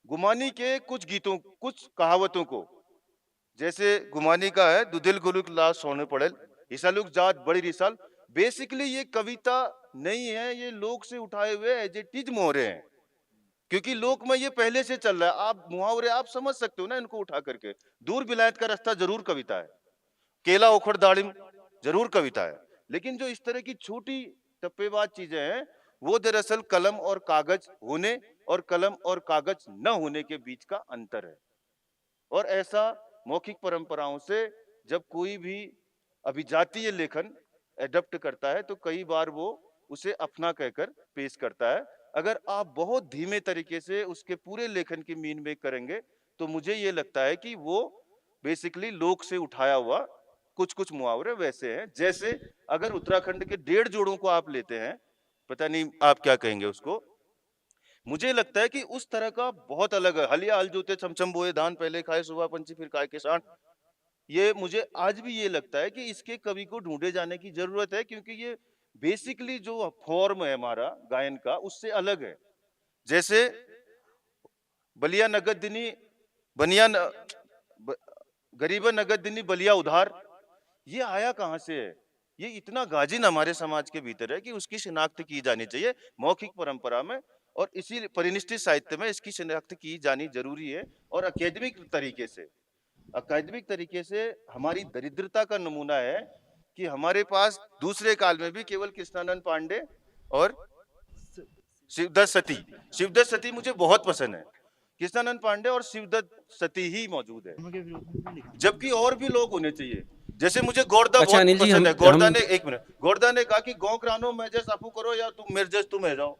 गुमानी के कुछ गीतों, कुछ कहावतों को, जैसे गुमानी का है दुदिल गुलुक ला सोने पड़ेल हिसालुक जात बड़ी रिसाल, बेसिकली ये कविता नहीं है, ये लोक से उठाए हुए एडजेक्टिव मोहरे हैं क्योंकि लोक में ये पहले से चल रहा है। आप मुहावरे आप समझ सकते हो ना इनको उठा करके। दूर विलायत का रास्ता जरूर कविता है, केला उखड़ दाड़िम जरूर कविता है, लेकिन जो इस तरह की छोटी टप्पेबाज चीजें हैं वो दरअसल कलम और कागज होने और कलम और कागज न होने के बीच का अंतर है। और ऐसा मौखिक परंपराओं से जब कोई भी अभिजातीय लेखन एडप्ट करता है तो कई बार वो उसे अपना कहकर पेश करता है। अगर आप बहुत धीमे तरीके से उसके पूरे लेखन की मीन मेक करेंगे तो मुझे ये लगता है कि वो बेसिकली लोक से उठाया हुआ कुछ मुहावरे वैसे हैं। जैसे अगर उत्तराखंड के 1.5 जोड़ों को आप लेते हैं, पता नहीं आप क्या कहेंगे उसको, मुझे लगता है कि उस तरह का बहुत अलग है। हलिया हल जोते छमछम बोए धान पहले खाए सुबह पंछी फिर खाए किसान। ये मुझे आज भी ये लगता है कि इसके कवि को ढूंढे जाने की जरूरत है क्योंकि ये बेसिकली जो फॉर्म है हमारा गायन का उससे अलग है। जैसे बलिया नगद दिनी बनिया गरीबा नगद दिनी बलिया उधार, ये आया कहां से है? ये इतना गाजिन हमारे समाज के भीतर है कि उसकी शिनाख्त की जानी चाहिए मौखिक परंपरा में और इसी परिनिष्ठित साहित्य में इसकी शिनाख्त की जानी जरूरी है। और अकादमिक तरीके से हमारी दरिद्रता का नमूना है कि हमारे पास दूसरे काल में भी केवल कृष्णानंद पांडे और शिवदत्त सती मुझे बहुत पसंद है। कृष्णानंद पांडे और शिवदत्त सती ही मौजूद है, जबकि और भी लोग होने चाहिए। जैसे मुझे गोरदा अच्छा बहुत अनिल जी, पसंद है। हम गोरदा ने कहा कि गांव क्रानो मैं जैस आपू करो या तुम मेरे जैस तुम है जाओ।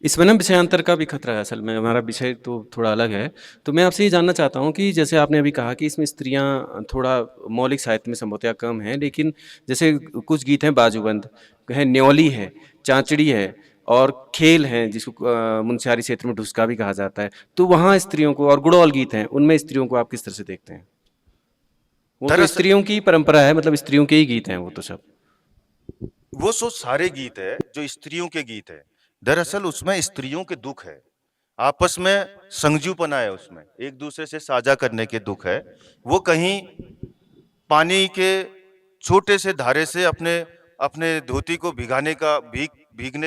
इसमें ना विषयांतर का भी खतरा है। असल में हमारा विषय तो थोड़ा अलग है, तो मैं आपसे ये जानना चाहता हूँ कि जैसे आपने अभी कहा कि इसमें स्त्रियाँ थोड़ा मौलिक साहित्य में संभवतः कम हैं, लेकिन जैसे कुछ गीत हैं बाजूबंद है, न्योली है, चांचड़ी है और खेल हैं जिसको मुनस्यारी क्षेत्र में ढुसका भी कहा जाता है, तो वहाँ स्त्रियों को, और गुड़ौल गीत हैं उनमें स्त्रियों को आप किस तरह से देखते हैं? वो तो स्त्रियों की परंपरा है, मतलब स्त्रियों के ही गीत हैं वो तो सब। वो सारे गीत है जो स्त्रियों के गीत है, दरअसल उसमें स्त्रियों के दुख है, आपस में संगजूपना है, उसमें एक दूसरे से साझा करने के दुख है। वो कहीं पानी के छोटे से धारे से अपने धोती को भीगने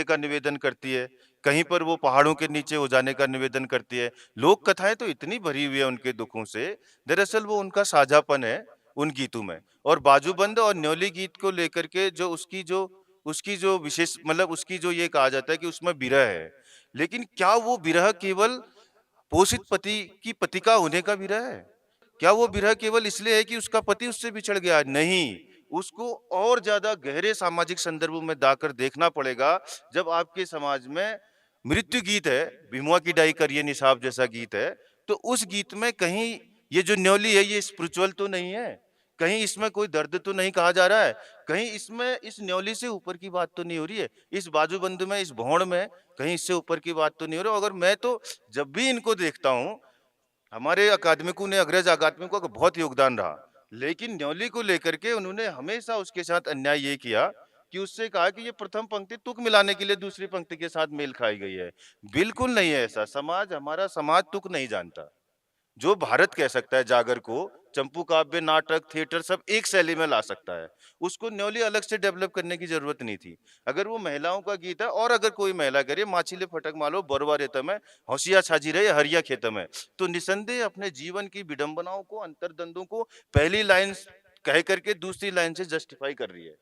का निवेदन करती है, कहीं पर वो पहाड़ों के नीचे हो जाने का निवेदन करती है। लोक कथाएं तो इतनी भरी हुई है उनके दुखों से, दरअसल वो उनका साझापन है उन गीतों में। और बाजूबंद और न्योली गीत को लेकर के जो उसकी जो विशेष मतलब उसकी जो ये कहा जाता है कि उसमें विरह है, लेकिन क्या वो विरह केवल पोषित पति की पतिका होने का विरह है? क्या वो विरह केवल इसलिए है कि उसका पति उससे बिछड़ गया? नहीं, उसको और ज्यादा गहरे सामाजिक संदर्भों में दाकर देखना पड़ेगा। जब आपके समाज में मृत्यु गीत है, भीमुआ की डाई करिए निसाब जैसा गीत है, तो उस गीत में कहीं ये जो न्योली है ये स्पिरिचुअल तो नहीं है, कहीं इसमें कोई दर्द तो नहीं कहा जा रहा है, कहीं इसमें इस न्योली से ऊपर की बात तो नहीं हो रही है, इस बाजूबंद में, इस भौण में कहीं इससे ऊपर की बात तो नहीं हो रही। अगर मैं तो जब भी इनको देखता हूँ, हमारे अकादमिकों ने, अग्रज अकादमिकों का बहुत योगदान रहा, लेकिन न्योली को लेकर के उन्होंने हमेशा उसके साथ अन्याय ये किया कि उससे कहा कि ये प्रथम पंक्ति तुक मिलाने के लिए दूसरी पंक्ति के साथ मेल खाई गई है। बिल्कुल नहीं है ऐसा। हमारा समाज तुक नहीं जानता। जो भारत कह सकता है जागर को, चंपू काव्य, नाटक, थिएटर सब एक शैली में ला सकता है, उसको न्योली अलग से डेवलप करने की जरूरत नहीं थी। अगर वो महिलाओं का गीत है और अगर कोई महिला करे माछिले फटक मालो बरवा रेत में, होशिया छाजी रहे हरिया खेत में, तो निसंदेह अपने जीवन की विडंबनाओं को, अंतर्द्वंदों को पहली लाइन कह करके दूसरी लाइन से जस्टिफाई कर रही है।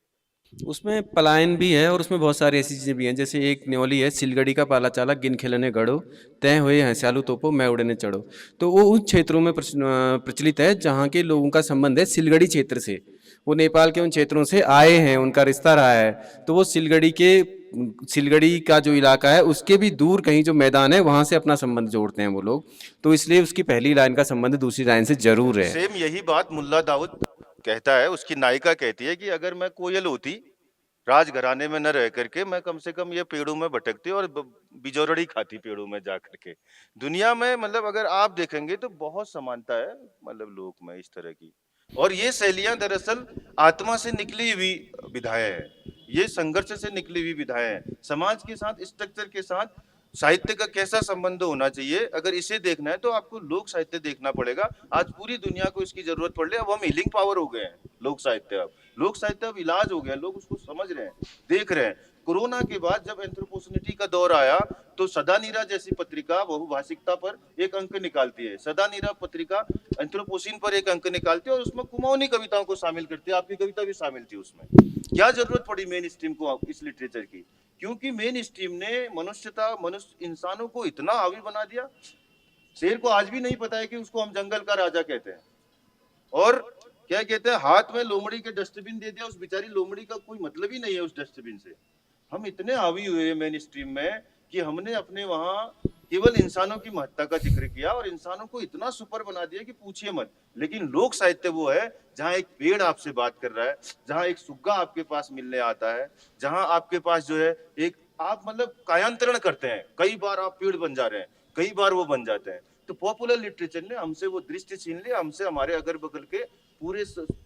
उसमें पलायन भी है और उसमें बहुत सारी ऐसी चीज़ें भी हैं, जैसे एक न्योली है, सिलगड़ी का पाला चाला गिन खेलने गढ़ो, तय हुए हंस्यालू तोपो मैं उड़ने चढ़ो। तो वो उन क्षेत्रों में प्रचलित है जहाँ के लोगों का संबंध है सिलगड़ी क्षेत्र से, वो नेपाल के उन क्षेत्रों से आए हैं, उनका रिश्ता रहा है। तो वो सिलगड़ी का जो इलाका है उसके भी दूर कहीं जो मैदान है वहाँ से अपना संबंध जोड़ते हैं वो लोग, तो इसलिए उसकी पहली लाइन का संबंध दूसरी लाइन से जरूर है। सेम यही बात मुल्ला दाऊद कहता है, उसकी नायिका कहती है कि अगर मैं कोयल होती, राजघराने में न रह करके, मैं कम से कम ये पेड़ों में भटकती और बिजोरड़ी खाती पेड़ों में जा करके। दुनिया में मतलब अगर आप देखेंगे तो बहुत समानता है मतलब लोक में इस तरह की। और ये शैलियां दरअसल आत्मा से निकली हुई विधाएं हैं, ये संघर्ष से निकली हुई विधाएं हैं। समाज के साथ, स्ट्रक्चर के साथ साहित्य का कैसा संबंध होना चाहिए, अगर इसे देखना है तो आपको लोक साहित्य देखना पड़ेगा। आज पूरी दुनिया को इसकी जरूरत पड़ रही है। अब हम हीलिंग पावर हो गए हैं, लोक साहित्य अब इलाज हो गया, लोग उसको समझ रहे हैं, देख रहे हैं। कोरोना के बाद जब एंथ्रोपोसिनिटी का दौर आया तो सदानीरा जैसी पत्रिका बहुभाषिकता पर एक अंक निकालती है, सदानीरा पत्रिका एंथ्रोपोसिन पर एक अंक निकालती है और उसमें कुमाऊनी कविताओं को शामिल करती है। आपकी कविता भी शामिल थी उसमें। क्या जरूरत पड़ी मेन स्ट्रीम को इस लिटरेचर की? क्योंकि मेन स्ट्रीम ने मनुष्य इंसानों को इतना हावी बना दिया। शेर को आज भी नहीं पता है कि उसको हम जंगल का राजा कहते हैं, और क्या कहते हैं, हाथ में लोमड़ी के डस्टबिन दे दिया, उस बेचारी लोमड़ी का कोई मतलब ही नहीं है उस डस्टबिन से। हम इतने हावी हुए मेन स्ट्रीम में कि हमने अपने वहां केवल इंसानों की महत्ता का जिक्र किया और इंसानों को इतना सुपर बना दिया कि पूछिए मत। लेकिन लोक साहित्य वो है जहां एक पेड़ आपसे बात कर रहा है, जहां एक सुग्गा आपके पास मिलने आता है, जहां आपके पास जो है एक आप मतलब कायांतरण करते हैं, कई बार आप पेड़ बन जा रहे हैं, कई बार वो बन जाते हैं। तो पॉपुलर लिटरेचर ने हमसे वो दृष्टि छीन लिया, हमसे हमारे अगल बगल के पूरे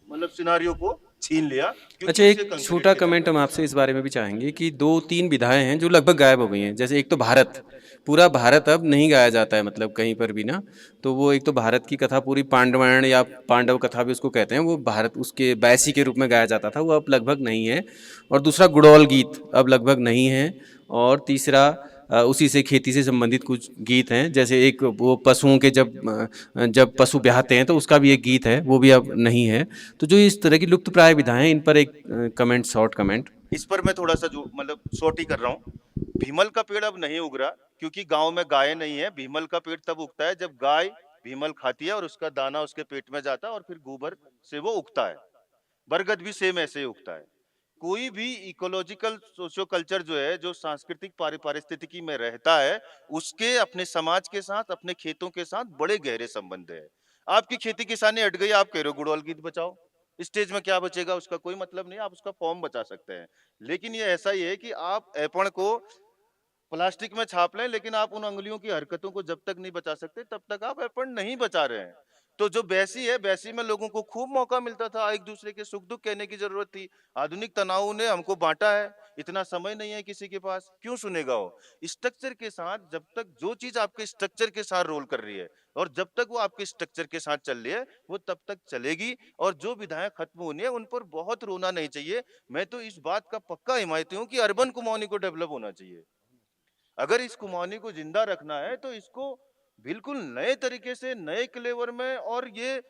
मतलब सिनारियों को छीन लिया। अच्छा, एक छोटा कमेंट हम आपसे इस बारे में भी चाहेंगे कि 2-3 विधाएं हैं जो लगभग गायब हो गई हैं। जैसे एक तो भारत, पूरा भारत अब नहीं गाया जाता है मतलब कहीं पर भी ना, तो वो एक तो भारत की कथा पूरी पांडवायण या पांडव कथा भी उसको कहते हैं, वो भारत उसके बैसी के रूप में गाया जाता था, वो अब लगभग नहीं है। और दूसरा गुड़ौल गीत अब लगभग नहीं है। और तीसरा उसी से खेती से संबंधित कुछ गीत हैं, जैसे एक वो पशुओं के जब पशु ब्याहते हैं तो उसका भी एक गीत है, वो भी अब नहीं है। तो जो इस तरह की लुप्त प्राय विधाएं हैं, इन पर एक कमेंट, शॉर्ट कमेंट। इस पर मैं थोड़ा सा जो मतलब शॉर्ट ही कर रहा हूँ। भीमल का पेड़ अब नहीं उग रहा क्योंकि गांव में गाय नहीं है। भीमल का पेड़ तब उगता है जब गाय भीमल खाती है और उसका दाना उसके पेट में जाता है और फिर गोबर से वो उगता है। बरगद भी सेम ऐसे ही उगता है। कोई भी इकोलॉजिकल सोशियो कल्चर जो है, जो सांस्कृतिक पारिस्थितिकी में रहता है, उसके अपने समाज के साथ, अपने खेतों के साथ बड़े गहरे संबंध है। आपकी खेती किसानी हट गई, आप कह रहे हो गुड़ौल गीत बचाओ, स्टेज में क्या बचेगा उसका कोई मतलब नहीं, आप उसका फॉर्म बचा सकते हैं। लेकिन ये ऐसा ही है कि आप ऐपण को प्लास्टिक में छाप लें, लेकिन आप उन अंगुलियों की हरकतों को जब तक नहीं बचा सकते तब तक आप ऐपण नहीं बचा रहे हैं। तो जो बैसी है, बैसी में लोगों को खूब मौका मिलता था, एक दूसरे के सुख दुख कहने की जरूरत थी। आधुनिक तनाव ने हमको बांटा है, इतना समय नहीं है किसी के पास, क्यों सुनेगा वो? स्ट्रक्चर के साथ जब तक जो चीज आपके स्ट्रक्चर के साथ रोल कर रही है और जब तक वो आपके स्ट्रक्चर के साथ चल रही है वो तब तक चलेगी। और जो विधाएं खत्म होनी है उन पर बहुत रोना नहीं चाहिए। मैं तो इस बात का पक्का हिमायती हूँ कि अर्बन कुमाऊनी को डेवलप होना चाहिए। अगर इस कुमाऊनी को जिंदा रखना है तो इसको बिल्कुल नए तरीके से, नए क्लेवर में, और ये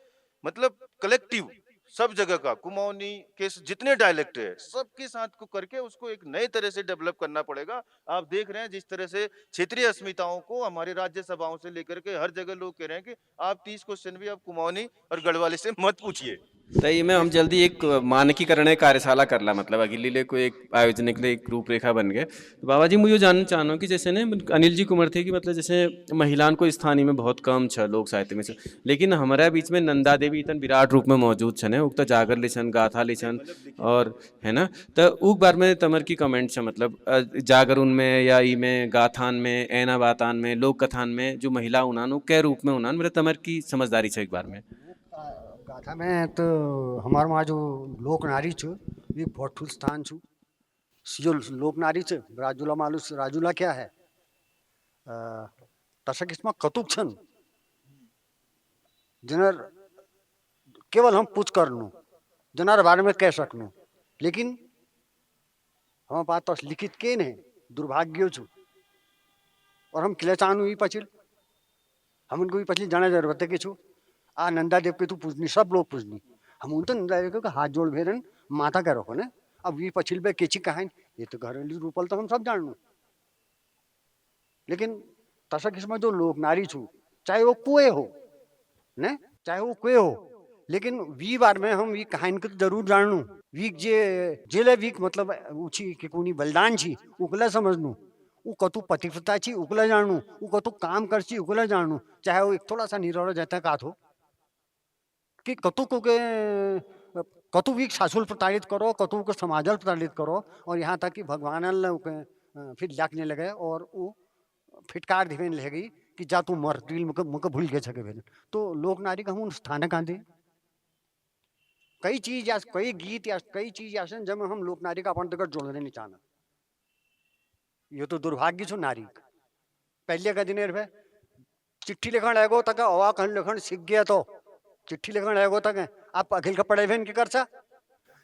मतलब कलेक्टिव सब जगह का कुमाऊनी के जितने डायलेक्ट है सबके साथ को करके उसको एक नए तरह से डेवलप करना पड़ेगा। आप देख रहे हैं जिस तरह से क्षेत्रीय अस्मिताओं को हमारे राज्यसभाओं से लेकर के हर जगह लोग कह रहे हैं कि आप 30 क्वेश्चन भी आप कुमाऊनी और गढ़वाली से मत पूछिए। त इमे हम जल्दी एक मानकीकरण कार्यशाला करला, मतलब अगिले को एक आयोजन के लिए एक रूपरेखा बन गए। तो बाबा जी मुझे जानना चाहना कि जैसे ने अनिल जी कुमार थे कि मतलब जैसे महिलाओं को स्थानीय में बहुत कम छ लोक साहित्य में से, लेकिन हमारा बीच में नंदा देवी इतन विराट रूप में मौजूद छन, उक तो जागर लिछन, गाथा लिछन, और है ना। तो उक बार में तमर की कमेंट छ, मतलब जागर उनमें या ई में गाथान में, ऐना बातान में, लोक कथान में जो महिला उनान कै रूप में उनान, मेरे तमर की समझदारी छ एक बार में। गाथा में तो हमारे वहाँ जो लोक नारी छ ये बहुत ठुल स्थान छ। जो लोक नारी छ राजुला मालूस, राजुला क्या है तसक इसमें कतुक छन जनर केवल हम पूछ कर लूँ जनार बारे में कह सकूँ, लेकिन हम बात तो लिखित के नहीं दुर्भाग्य छु और हम किले चाहूँ ही पचिल हम उनको भी पचिल जाना जरूरत है कि छु आ नंदा देव के तू पूजनी, सब लोग पूजनी, हम उन तो नंदा देव के हाथ जोड़ भेरन माता का रखो ना। अब ये पछिल बे केची कहानी ये तो घरेलू रूपल तो हम सब जान लू, लेकिन तसा किस्म जो लोक नारी छू चाहे वो कुए हो ने चाहे वो कुए हो, लेकिन वी बार में हम वी कहानी को जरूर जान लू। वीक जे जेले वीक मतलब ऊँची कि कोनी बलिदान छी उकला समझनू, वो कतु पतिव्रता छी उकला जानू, वो कतु काम कर छी उकला जानू, चाहे वो एक थोड़ा सा निरोड़ा जाता का हो कि कतु को के कतु भी सासुल प्रताड़ित करो, कतु को समाजल प्रताड़ित करो, और यहाँ तक कि भगवान फिर लाकने लगे और वो फिटकार धिवेन ले गई कि जा तू मर दिल मुझे भूल गए छके भेल। तो लोक नारी का हूँ स्थान कांदे कई चीज या कई गीत या कई चीज ऐसे जब हम लोक नारी का अपन तक जोड़ने नहीं चाहना। ये तो दुर्भाग्य छो नारी पहले का दिन चिट्ठी लिखण लगो तक अवा खंड लिखण सीख गया तो चिट्ठी लिखण लगो तक आप अखिल का पढ़े भेन की कर सा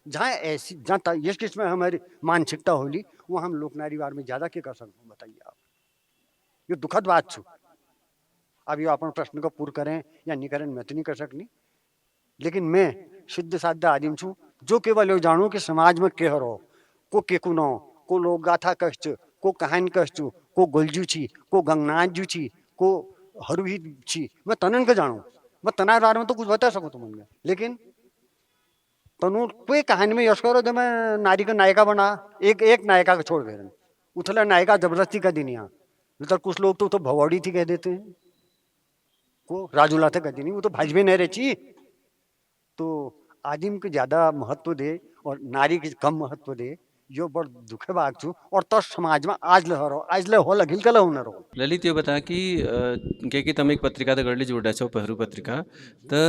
जहाँ ऐसी जहाँ इस किस्म हमारी मानसिकता होली वो हम लोक नारी वार में ज्यादा क्या कर सकते बताइए आप। ये दुखद बात छू। अब ये अपन प्रश्न को पूर्ण करें या नहीं करें मैं तो नहीं कर सकनी, लेकिन मैं शुद्ध साध्य आदिम छू जो केवल यो जानू कि समाज में के हो को केकुनो को लोक गाथा कष्ट को कहानी कष्ट को गोलजू छी को गंगनाथ जू छी को हरुही छी, मैं तनन के जानू, मैं तना बारे में तो कुछ बता सकूँ तुम, लेकिन तनु कोई कहानी में यश करो जब मैं नारी का नायिका बना एक नायिका को छोड़ दे उथला नायिका जबरदस्ती का दिन यहाँ तो कुछ लोग तो भगौड़ी थी कह देते हैं को राजूला थे कहती नहीं वो तो भाजपे नहीं रही। तो आदिम को ज्यादा महत्व दे और नारी के कम महत्व दे यो बड़ दुखे बाग छू और तो समाज में आज ले हो लगिल कल हो न रहो। ललित ये बता कि कि तम एक पत्रिका तो गढ़ली जोड़ा छो पहरू पत्रिका तो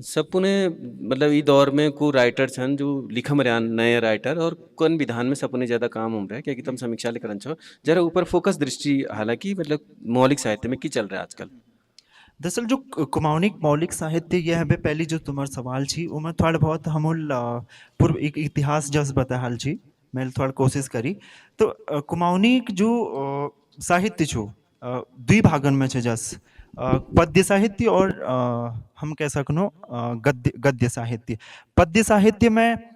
सपुने मतलब ई दौर में को राइटर छन जो लिखम रहा नए राइटर और कौन विधान में सपुने ज्यादा काम हो रहा है क्योंकि तुम समीक्षा लेकर छो जरा ऊपर फोकस दृष्टि हालांकि मतलब मौलिक साहित्य में की चल रहा है आजकल। दरअसल जो कुमाऊनी मौलिक साहित्य यह है पहली जो तुम्हार सवाल छी उमें थोड़ा बहुत हमूल पूर्व एक इतिहास जस बताहाल छी मैं थोड़ा कोशिश करी। तो कुमाऊनी जो साहित्य छो दुई भागन में छे जस पद्य साहित्य और हम कह सकनो गद्य साहित्य। पद्य साहित्य में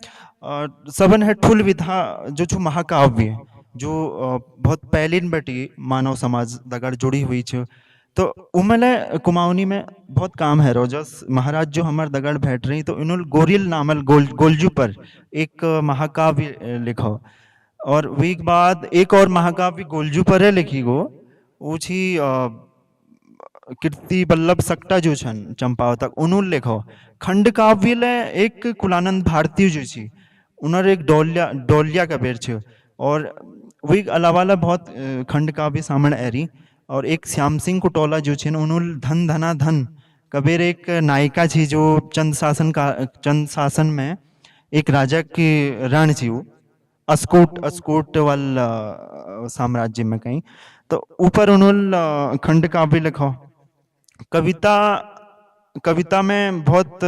सबन है ठुल विधा जो छो महाकाव्य जो बहुत पहलिन बटी मानव समाज दगड़ जुड़ी हुई छे। तो उमले कुमाऊनी में बहुत काम है रोजस महाराज जो हमार दगड़ बैठ रही तो इन्होंने गोरिल नामल गोलजू पर एक महाकाव्य लिखो और वीक बाद एक और महाकाव्य गोलजू पर है लिखी गो ऊँची कीर्ति बल्लभ सक्टा जो छन चंपाव तक उन्होंने लिखो। खंड काव्य ले एक कुलानंद भारती जो छी उन्होंने एक डोलिया का बेर छे और वीक अलावा बहुत खंड काव्य सामने एरी और एक श्याम सिंह कुटोला जो छे उन्होंने धन धना धन कबीर एक नायिका थी जो चंद शासन में एक राजा की रण थी वो अस्कोट वाला साम्राज्य में कहीं। तो ऊपर उन्होंने खंड काव्य लिखो। कविता में बहुत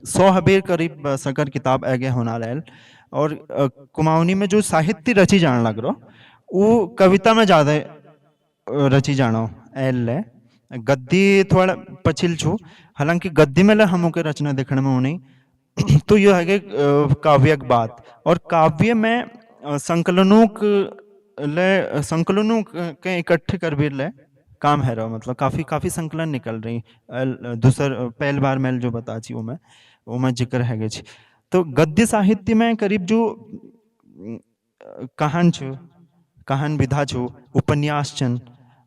100 हबेर करीब सकर किताब आगे होना रहल और कुमाऊनी में जो साहित्य रची जान लग रहा वो कविता में ज़्यादा रची जानो एल है गद्दी थोड़ा पछिल छू हालांकि गद्दी में हमों के रचना देखने में नहीं तो यह है कि काव्यक बात और काव्य में संकलनों के इकट्ठे कर भी ले काम है रहा मतलब काफी काफी संकलन निकल रही दूसर पहल बार मैल जो बता छी वो मैं जिक्र है छी तो गद्य साहित्य में करीब जो कहान छ कहान विधा छो उपन्यास छन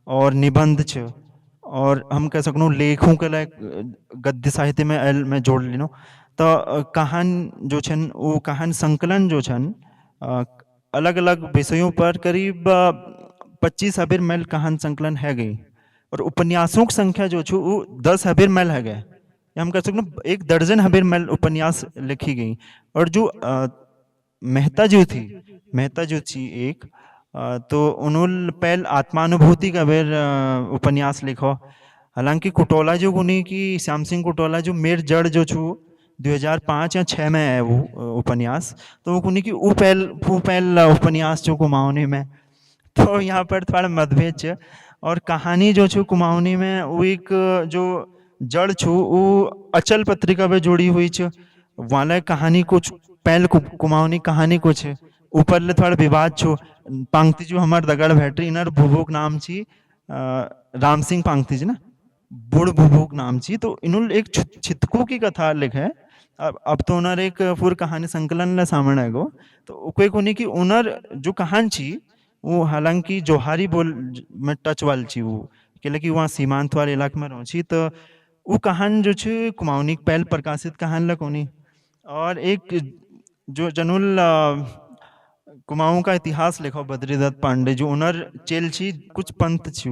और निबंध छ और हम कह सकूँ लेखों के लिए गद्य साहित्य में एल में जोड़ लेनो तो कहान जो छन वो कहान संकलन जो छन अलग अलग विषयों पर करीब 25 हबीर मैल कहान संकलन है गई और उपन्यासों की संख्या जो छू वो 10 हबीर मैल है गए हम कह सकते 1 दर्जन हबीर मैल उपन्यास लिखी गई और जो मेहता जो थी एक तो उन्होंने पहल आत्मानुभूति का बेर उपन्यास लिखो हालांकि कुटोला जो उन्हीं की श्याम सिंह कुटोला जो मेर जड़ जो छू 2005 या 6 में है वो उपन्यास तो वो उन्हीं की पहल उपन्यास जो कुमाऊनी में तो यहाँ पर थोड़ा मतभेद है और कहानी जो छू कुमाऊनी में वो एक जो जड़ छू वो अचल पत्रिका में जुड़ी हुई छ वाला कहानी कुछ पहल कुमाऊनी कहानी कुछ ऊपर ले थोड़ा विवाद छो पंक्ति जो हमारे दगड़ भेटरी इनर भुभुक नाम छी राम सिंह पंक्ति जी ना बुढ़ भुभुक नाम छी तो इन्होंने एक छितकू की कथा लिखे अब तो उनर एक पूरी कहानी संकलन ले सामने है गो तो कोई कोनी की उनर जो कहान छी वो हालांकि जोहारी बोल में टच वाल छी वो कि वहाँ सीमांत वाले इलाके में रहो छी तो वो कहान जो छी कुमाऊनी पहल प्रकाशित कहान लकोनी और एक जो जनुल कुमाऊं का इतिहास लिखो बद्रीदत्त पांडे जो उनर चेल छी कुछ पंत छी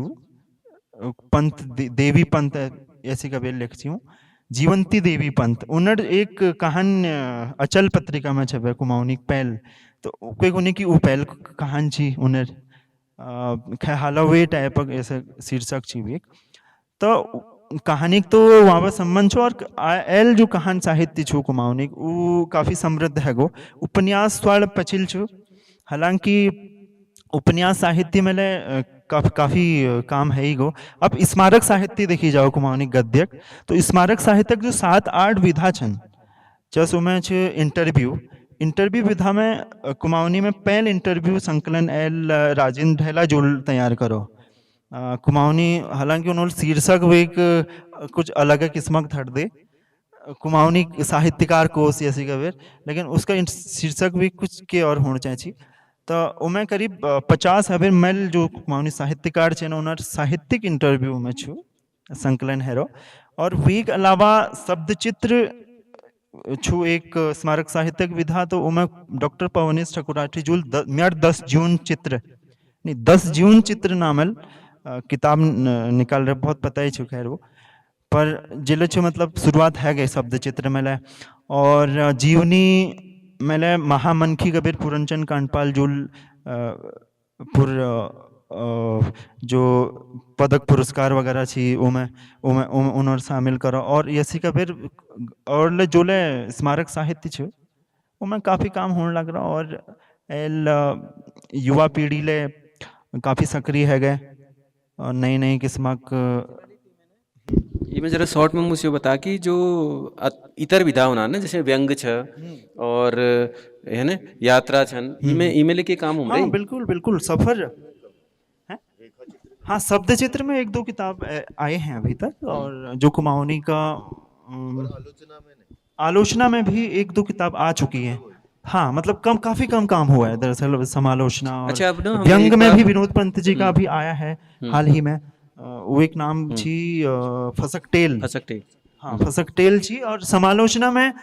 पंत देवी पंत ऐसी कभी लिख छी जीवंती देवी पंत उनर एक कहान अचल पत्रिका में छपे कुमाऊनी पहल तो कोई कोनी की वो पहल कहान छी उनर वे टाइप ऐसे शीर्षक छी एक तो कहानी तो वहाँ पर संबंध छो और एल जो कहान साहित्य छो कुमाऊनी वो काफी समृद्ध है गो उपन्यास थोड़ा पछिल छो हालांकि उपन्यास साहित्य में काफी काम है ही गो अब स्मारक साहित्य देखी जाओ कुमाऊनी गद्यक तो स्मारक साहित्यक जो 7-8 विधा छन जस उमें छ इंटरव्यू विधा में कुमाऊनी में पहल इंटरव्यू संकलन एल राजेंद्र ढेला जोल तैयार करो कुमाऊनी हालांकि उन्होंने शीर्षक भी कुछ अलग किस्म थट दे कुमाऊनी साहित्यकार कोश ऐसी का वेर लेकिन उसका शीर्षक भी कुछ के और होना चाहिए तो उमें करीब 50 हबीर मैल जो कुमाऊनी साहित्यकार छे उनर साहित्यिक इंटरव्यू में छू संकलन है और वीक अलावा शब्द चित्र छू एक स्मारक साहित्यक विधा तो उमें डॉक्टर पवनेश ठकुराठी जुल 10 जून चित्र नहीं 10 जून चित्र नामल किताब निकाल रहे बहुत पता ही छू खैर वो पर जिले छो मतलब शुरुआत है गई शब्द चित्र में और जीवनी मेले महामनखी कबीर पूरनचंद कांडपाल जुल जो पदक पुरस्कार वगैरह छी उमें उन्होंने शामिल करो और यसी कबीर और ले जोले स्मारक साहित्य छो उमें काफ़ी काम होने लग रहा और एल युवा पीढ़ी ले काफ़ी सक्रिय है गए और नई किस्म ये मैं जरा शॉर्ट में मुझे बता कि जो इतर विधा होना ना जैसे व्यंग छ और है ना यात्रा छन इमे लेके काम हो रही बिल्कुल सफर है हाँ शब्द चित्र में 1-2 किताब आए हैं अभी तक और जो कुमाऊनी का आलोचना में भी 1-2 किताब आ चुकी है हाँ मतलब काफी कम काम हुआ है दरअसल समालोचना और अच्छा, अब ना व्यंग में भी विनोद पंत जी का भी आया है हाल ही में वो एक नाम छी फसकटेल हाँ फसकटेल छी और समालोचना में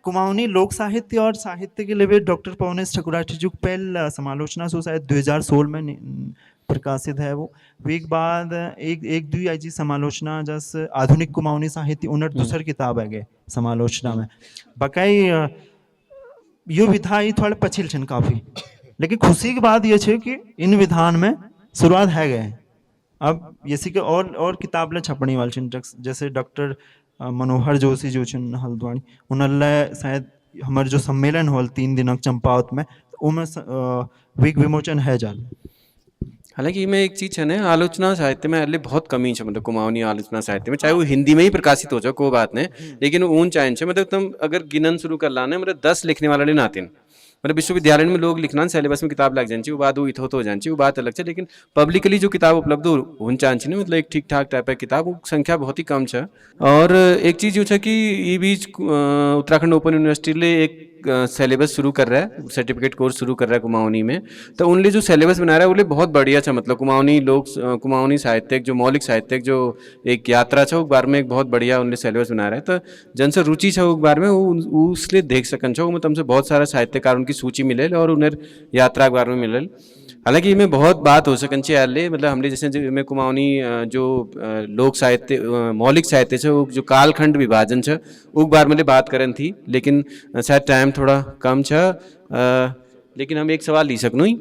कुमाऊनी लोक साहित्य और साहित्य के लिए डॉक्टर पवनेश ठकुराठी जी पहल समालोचना सो शायद 2016 में प्रकाशित है वो एक बाद एक दुई आई जी समालोचना जस आधुनिक कुमाऊनी साहित्य उनर दूसर किताब है गए समालोचना में बकाई यो विधा ही थोड़े पछिल छन काफी लेकिन खुशी की बात ये छे कि इन विधान में शुरुआत है गए अब इसी के और किताब ले छपनी वाल छन जैसे डॉक्टर मनोहर जोशी जो छन हल्द्वानी उनले शायद हमारे जो सम्मेलन होल 3 दिनक चंपावत में उमें विक विमोचन है जाल हालांकि मैं एक चीज़ है ना, आलोचना साहित्य में हल्ले बहुत कमी है, मतलब कुमाऊनी आलोचना साहित्य में, चाहे वो हिंदी में ही प्रकाशित हो जाए कोई बात नहीं, लेकिन वो ऊन चाइन है, मतलब तुम अगर गिनन शुरू कर लाने, मतलब 10 लिखने वाला ने नातिन, मतलब विश्वविद्यालय में लोग लिखना सिलेबस में किताब लग जानी, वो बात वो इथो तो हो जानी, वो बात अलग है, लेकिन पब्लिकली जो किताब उपलब्ध होनी चाहिए, मतलब एक ठीक ठाक टाइप की किताब, वो संख्या बहुत ही कम है। और एक चीज़ जो है कि ये बीच उत्तराखंड ओपन यूनिवर्सिटी ले एक सिलेबस शुरू कर रहा है, सर्टिफिकेट कोर्स शुरू कर रहा है कुमाऊनी में, तो उनले जो सिलेबस बना रहा है वो बहुत बढ़िया है, मतलब कुमाऊनी साहित्यिक जो मौलिक साहित्यिक जो एक यात्रा है, वो बार में एक बहुत बढ़िया उनले सिलेबस बना रहा है, तो जन से रुचि है वो बार में वो उसलिए देख सकन छो, तुमसे बहुत सारा साहित्यकार उनकी सूची मिले और उन्हें यात्रा के बारे में मिले। हालांकि इनमें बहुत बात हो सकन चाहिए, मतलब हमने जैसे में कुमाऊनी जो लोक साहित्य मौलिक साहित्य है, वो जो कालखंड विभाजन है वो बार में बात करन थी, लेकिन शायद टाइम थोड़ा कम है, लेकिन हम एक सवाल ली सकनू ही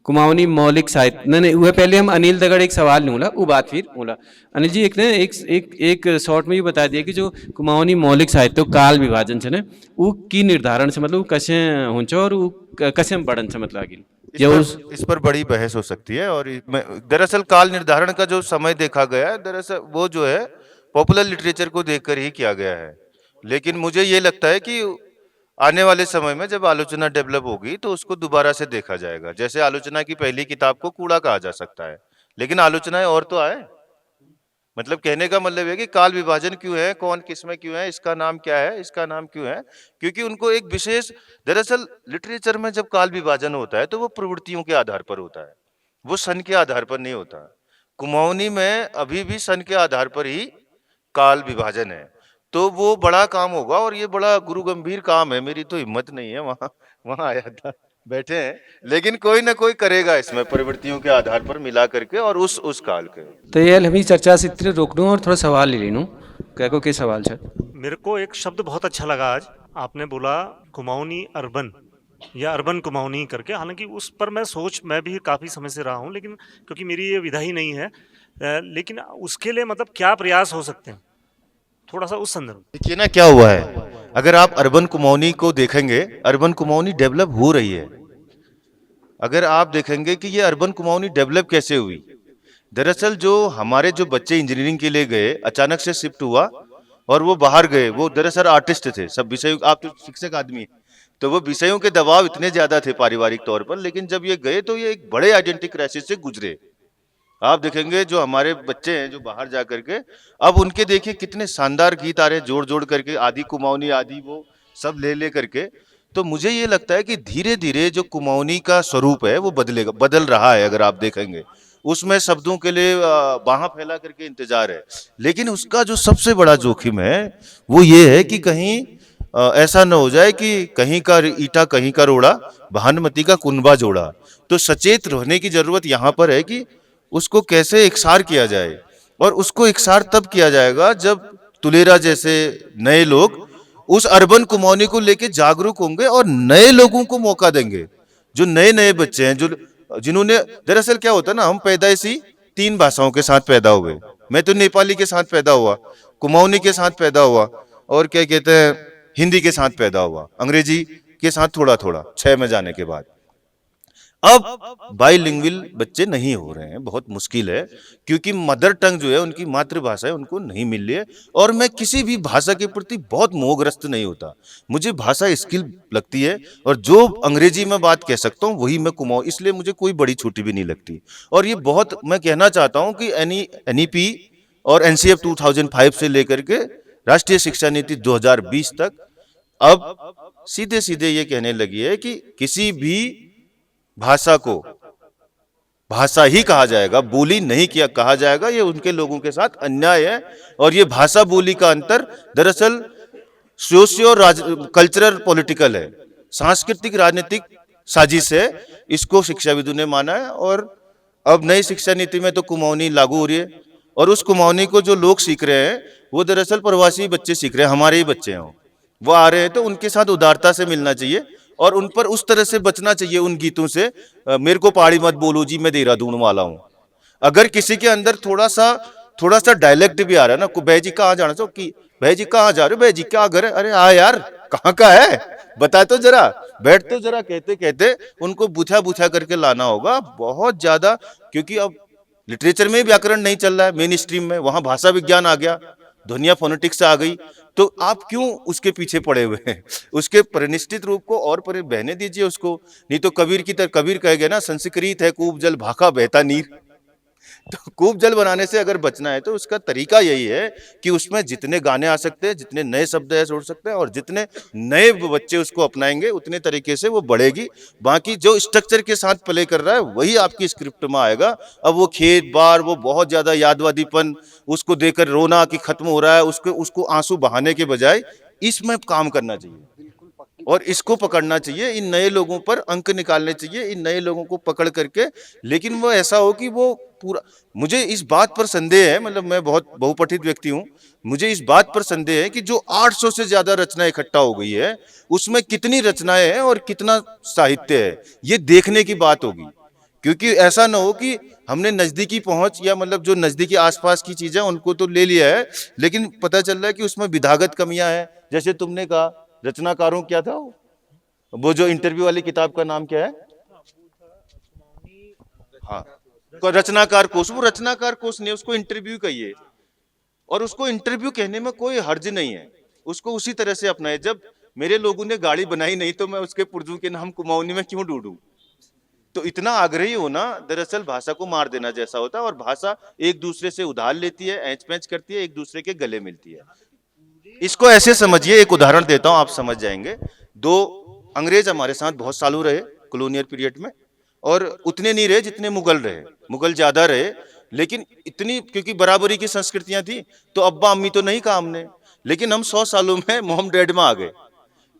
कुमाऊनी मौलिक साहित्य नहीं वह पहले हम अनिल दगड़ एक सवाल लूँगा वो बात फिर बोला। अनिल जी एक ने एक शॉर्ट में ये बता दिया कि जो कुमाऊनी मौलिक साहित्य काल विभाजन है ना, वो की निर्धारण से मतलब कैसे होन्छ और वो कैसे बढ़न से, मतलब आगे इस पर बड़ी बहस हो सकती है। और दरअसल काल निर्धारण का जो समय देखा गया है, दरअसल वो जो है पॉपुलर लिटरेचर को देखकर ही किया गया है, लेकिन मुझे ये लगता है कि आने वाले समय में जब आलोचना डेवलप होगी तो उसको दोबारा से देखा जाएगा। जैसे आलोचना की पहली किताब को कूड़ा कहा जा सकता है, लेकिन आलोचनाएं और तो आए। मतलब कहने का मतलब है कि काल विभाजन क्यों है, कौन किसमें क्यों है, इसका नाम क्या है, इसका नाम क्यों है, क्योंकि उनको एक विशेष, दरअसल लिटरेचर में जब काल विभाजन होता है तो वो प्रवृत्तियों के आधार पर होता है, वो सन के आधार पर नहीं होता। कुमाऊनी में अभी भी सन के आधार पर ही काल विभाजन है, तो वो बड़ा काम होगा और ये बड़ा गुरु गंभीर काम है। मेरी तो हिम्मत नहीं है वहां आया था, बैठे हैं, लेकिन कोई ना कोई करेगा इसमें प्रवृत्तियों के आधार पर मिला करके और उस काल के। तो ये हम चर्चा से इतने रोक दूँ और थोड़ा सवाल ले लेनू, क्या को के सवाल है। मेरे को एक शब्द बहुत अच्छा लगा आज, आपने बोला कुमाऊनी अर्बन या अर्बन कुमाऊनी करके, हालांकि उस पर मैं भी काफ़ी समय से रहा हूँ, लेकिन क्योंकि मेरी ये विधा ही नहीं है, लेकिन उसके लिए मतलब क्या प्रयास हो सकते हैं, थोड़ा सा उस संदर्भ में। देखिए ना क्या हुआ है, अगर आप अर्बन कुमाऊनी को देखेंगे, अर्बन कुमाऊनी डेवलप हो रही है। अगर आप देखेंगे कि ये अर्बन कुमाऊनी डेवलप कैसे हुई, दरअसल जो हमारे जो बच्चे इंजीनियरिंग के लिए गए, अचानक से शिफ्ट हुआ और वो बाहर गए, वो दरअसल आर्टिस्ट थे सब विषय, आप तो शिक्षक आदमी हैं, तो वो विषयों के दबाव इतने ज्यादा थे पारिवारिक तौर पर, लेकिन जब ये गए तो ये एक बड़े आइडेंटिटी क्राइसिस से गुजरे। आप देखेंगे जो हमारे बच्चे हैं जो बाहर जा करके, अब उनके देखिए कितने शानदार गीत आ रहे हैं जोड़ जोड़ करके, आदि कुमाऊनी आदि वो सब ले करके। तो मुझे ये लगता है कि धीरे धीरे जो कुमाऊनी का स्वरूप है वो बदल रहा है। अगर आप देखेंगे उसमें शब्दों के लिए बाहां फैला करके इंतजार है, लेकिन उसका जो सबसे बड़ा जोखिम है वो ये है कि कहीं ऐसा न हो जाए कि कहीं का ईटा कहीं का रोड़ा, भानुमती का कुनबा जोड़ा। तो सचेत रहने की जरूरत यहाँ पर है कि उसको कैसे एकसार किया जाए, और उसको एकसार तब किया जाएगा जब तुलेरा जैसे नए लोग उस अर्बन कुमाऊनी को लेके जागरूक होंगे और नए लोगों को मौका देंगे। जो नए नए बच्चे हैं, जो जिन्होंने, दरअसल क्या होता है ना, हम पैदाइशी 3 भाषाओं के साथ पैदा हुए। मैं तो नेपाली के साथ पैदा हुआ, कुमाऊनी के साथ पैदा हुआ, और क्या कहते हैं हिंदी के साथ पैदा हुआ, अंग्रेजी के साथ थोड़ा थोड़ा 6 में जाने के बाद। अब बाइलिंगुअल बच्चे नहीं हो रहे हैं, बहुत मुश्किल है, क्योंकि मदर टंग जो है उनकी मातृभाषा है उनको नहीं मिल रही है। और मैं किसी भी भाषा के प्रति बहुत मोहग्रस्त नहीं होता, मुझे भाषा स्किल लगती है, और जो अंग्रेजी में बात कह सकता हूँ वही मैं कुमाऊं, इसलिए मुझे कोई बड़ी छोटी भी नहीं लगती। और ये बहुत मैं कहना चाहता हूँ कि NEP और NCF 2005 से लेकर के राष्ट्रीय शिक्षा नीति 2020 तक अब सीधे सीधे ये कहने लगी है कि किसी भी भाषा को भाषा ही कहा जाएगा, बोली नहीं किया कहा जाएगा। ये उनके लोगों के साथ अन्याय है। और ये भाषा बोली का अंतर दरअसल सोशियो कल्चरल पॉलिटिकल है, सांस्कृतिक राजनीतिक साजिश है, इसको शिक्षाविदों ने माना है। और अब नई शिक्षा नीति में तो कुमाऊनी लागू हो रही है, और उस कुमाऊनी को जो लोग सीख रहे हैं वो दरअसल प्रवासी बच्चे सीख रहे हैं, हमारे ही बच्चे हैं, वो आ रहे हैं, तो उनके साथ उदारता से मिलना चाहिए और उन पर उस तरह से बचना चाहिए उन गीतों से। मेरे को पहाड़ी मत बोलो जी, मैं देहरादून वाला हूं। अगर किसी के अंदर थोड़ा सा डायलेक्ट भी आ रहा है ना, बह जी कहाँ जाना चाहो कि बह जी कहाँ जा रहे हो, बह जी क्या घर है, अरे हाँ यार कहाँ का है, बता तो जरा, बैठ तो जरा। कहते कहते उनको बुझा बुझा करके लाना होगा बहुत ज्यादा, क्योंकि अब लिटरेचर में व्याकरण नहीं चल रहा है मेन स्ट्रीम में, वहां भाषा विज्ञान आ गया, ध्वनिया फोनेटिक्स आ गई, तो आप क्यों उसके पीछे पड़े हुए हैं? उसके परिनिष्ठित रूप को और बहने दीजिए उसको। नहीं तो कबीर की तरह, कबीर कह गया ना, संस्कृत है कूप जल भाखा बहता नीर। तो कूप जल बनाने से अगर बचना है तो उसका तरीका यही है कि उसमें जितने गाने आ सकते हैं, जितने नए शब्द है जोड़ सकते हैं, और जितने नए बच्चे उसको अपनाएंगे उतने तरीके से वो बढ़ेगी। बाकी जो स्ट्रक्चर के साथ प्ले कर रहा है वही आपकी स्क्रिप्ट में आएगा। अब वो खेत बार, वो बहुत ज्यादा यादवादीपन, उसको देखकर रोना कि खत्म हो रहा है, उसको आंसू बहाने के बजाय इसमें काम करना चाहिए और इसको पकड़ना चाहिए। इन नए लोगों पर अंक निकालने चाहिए, इन नए लोगों को पकड़ करके। लेकिन वो ऐसा हो कि वो पूरा, मुझे इस बात पर संदेह है, मतलब मैं बहुत बहुपठित व्यक्ति हूं, मुझे इस बात पर संदेह है कि जो 800 से ज्यादा रचना इकट्ठा हो गई है उसमें कितनी रचनाएं हैं और कितना साहित्य है, ये देखने की बात होगी। क्योंकि ऐसा ना हो कि हमने नजदीकी पहुंच या मतलब जो नजदीकी आसपास की चीजें उनको तो ले लिया है, लेकिन पता चल रहा है कि उसमें विधागत कमियां हैं। जैसे तुमने कहा रचनाकारों, क्या था वो जो इंटरव्यू वाली किताब का नाम क्या है? हाँ, रचनाकार कोश। वो रचनाकार कोश ने उसको इंटरव्यू कहिए, और उसको इंटरव्यू कहने में कोई हर्ज नहीं है, उसको उसी तरह से अपनाए। जब मेरे लोगों ने गाड़ी बनाई नहीं तो मैं उसके पुर्जों के नाम कुमाऊनी में क्यों ढूंढूं? तो इतना आग्रही होना दरअसल भाषा को मार देना जैसा होता है। और भाषा एक दूसरे से उधार लेती है, एंच पैंच करती है, एक दूसरे के गले मिलती है। इसको ऐसे समझिए, एक उदाहरण देता हूं, आप समझ जाएंगे। दो अंग्रेज हमारे साथ बहुत सालों रहे कॉलोनियल पीरियड में, और उतने नहीं रहे जितने मुगल रहे, मुगल ज्यादा रहे, लेकिन इतनी, क्योंकि बराबरी की संस्कृतियां थी तो अब्बा अम्मी तो नहीं कहा हमने, लेकिन हम 100 सालों में मोम डैड में आ गए।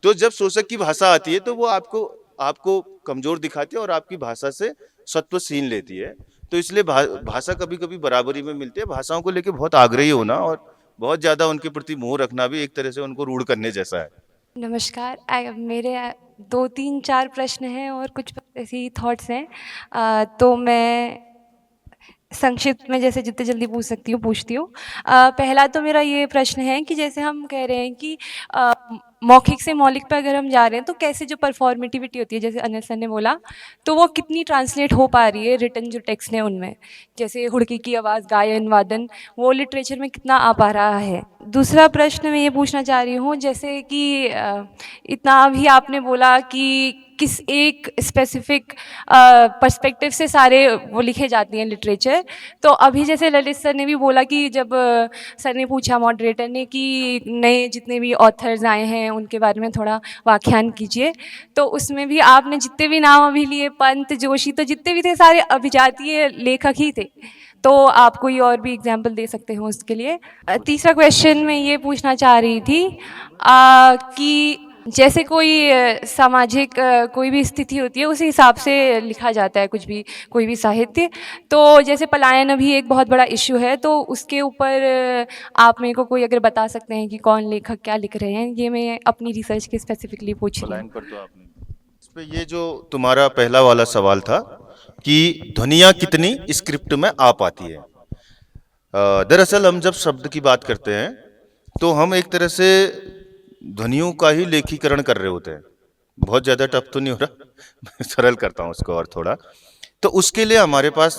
तो जब शोषक की भाषा आती है तो वो आपको कमजोर दिखाती है और आपकी भाषा से सत्व छीन लेती है। तो इसलिए भाषा कभी कभी बराबरी में मिलती है। भाषाओं को लेकर बहुत आग्रही होना और बहुत ज्यादा उनके प्रति मोह रखना भी एक तरह से उनको रूढ़ करने जैसा है। नमस्कार। मेरे 2-3-4 प्रश्न हैं और कुछ ऐसे ही थॉट्स हैं। तो मैं संक्षिप्त में जैसे जितने जल्दी पूछ सकती हूँ पूछती हूँ। पहला तो मेरा ये प्रश्न है कि जैसे हम कह रहे हैं कि मौखिक से मौलिक पे अगर हम जा रहे हैं तो कैसे जो परफॉर्मेटिविटी होती है, जैसे अनिल सर ने बोला, तो वो कितनी ट्रांसलेट हो पा रही है रिटन जो टेक्स्ट है उनमें, जैसे हुड़की की आवाज़, गायन वादन, वो लिटरेचर में कितना आ पा रहा है। दूसरा प्रश्न मैं ये पूछना चाह रही हूँ, जैसे कि इतना अभी आपने बोला कि किस एक स्पेसिफिक पर्सपेक्टिव से सारे वो लिखे जाती हैं लिटरेचर, तो अभी जैसे ललित सर ने भी बोला कि जब सर ने पूछा मॉडरेटर ने कि नए जितने भी ऑथर्स आए हैं उनके बारे में थोड़ा व्याख्यान कीजिए, तो उसमें भी आपने जितने भी नाम अभी लिए, पंत, जोशी, तो जितने भी थे सारे अभिजातीय लेखक ही थे। तो आप कोई और भी एग्जाम्पल दे सकते हो उसके लिए। तीसरा क्वेश्चन मैं ये पूछना चाह रही थी कि जैसे कोई सामाजिक कोई भी स्थिति होती है उसी हिसाब से लिखा जाता है कुछ भी, कोई भी साहित्य। तो जैसे पलायन अभी एक बहुत बड़ा इशू है, तो उसके ऊपर आप मेरे को कोई अगर बता सकते हैं कि कौन लेखक क्या लिख रहे हैं, ये मैं अपनी रिसर्च के स्पेसिफिकली पूछ रही पलायन हूँ। पर तो आपने इस पे, ये जो तुम्हारा पहला वाला सवाल था कि ध्वनियां कितनी स्क्रिप्ट में आ पाती है, दरअसल हम जब शब्द की बात करते हैं तो हम एक तरह से ध्वनियों का ही लेखीकरण कर रहे होते हैं। बहुत ज्यादा टफ तो नहीं हो रहा, मैं सरल करता हूँ उसको और थोड़ा। तो उसके लिए हमारे पास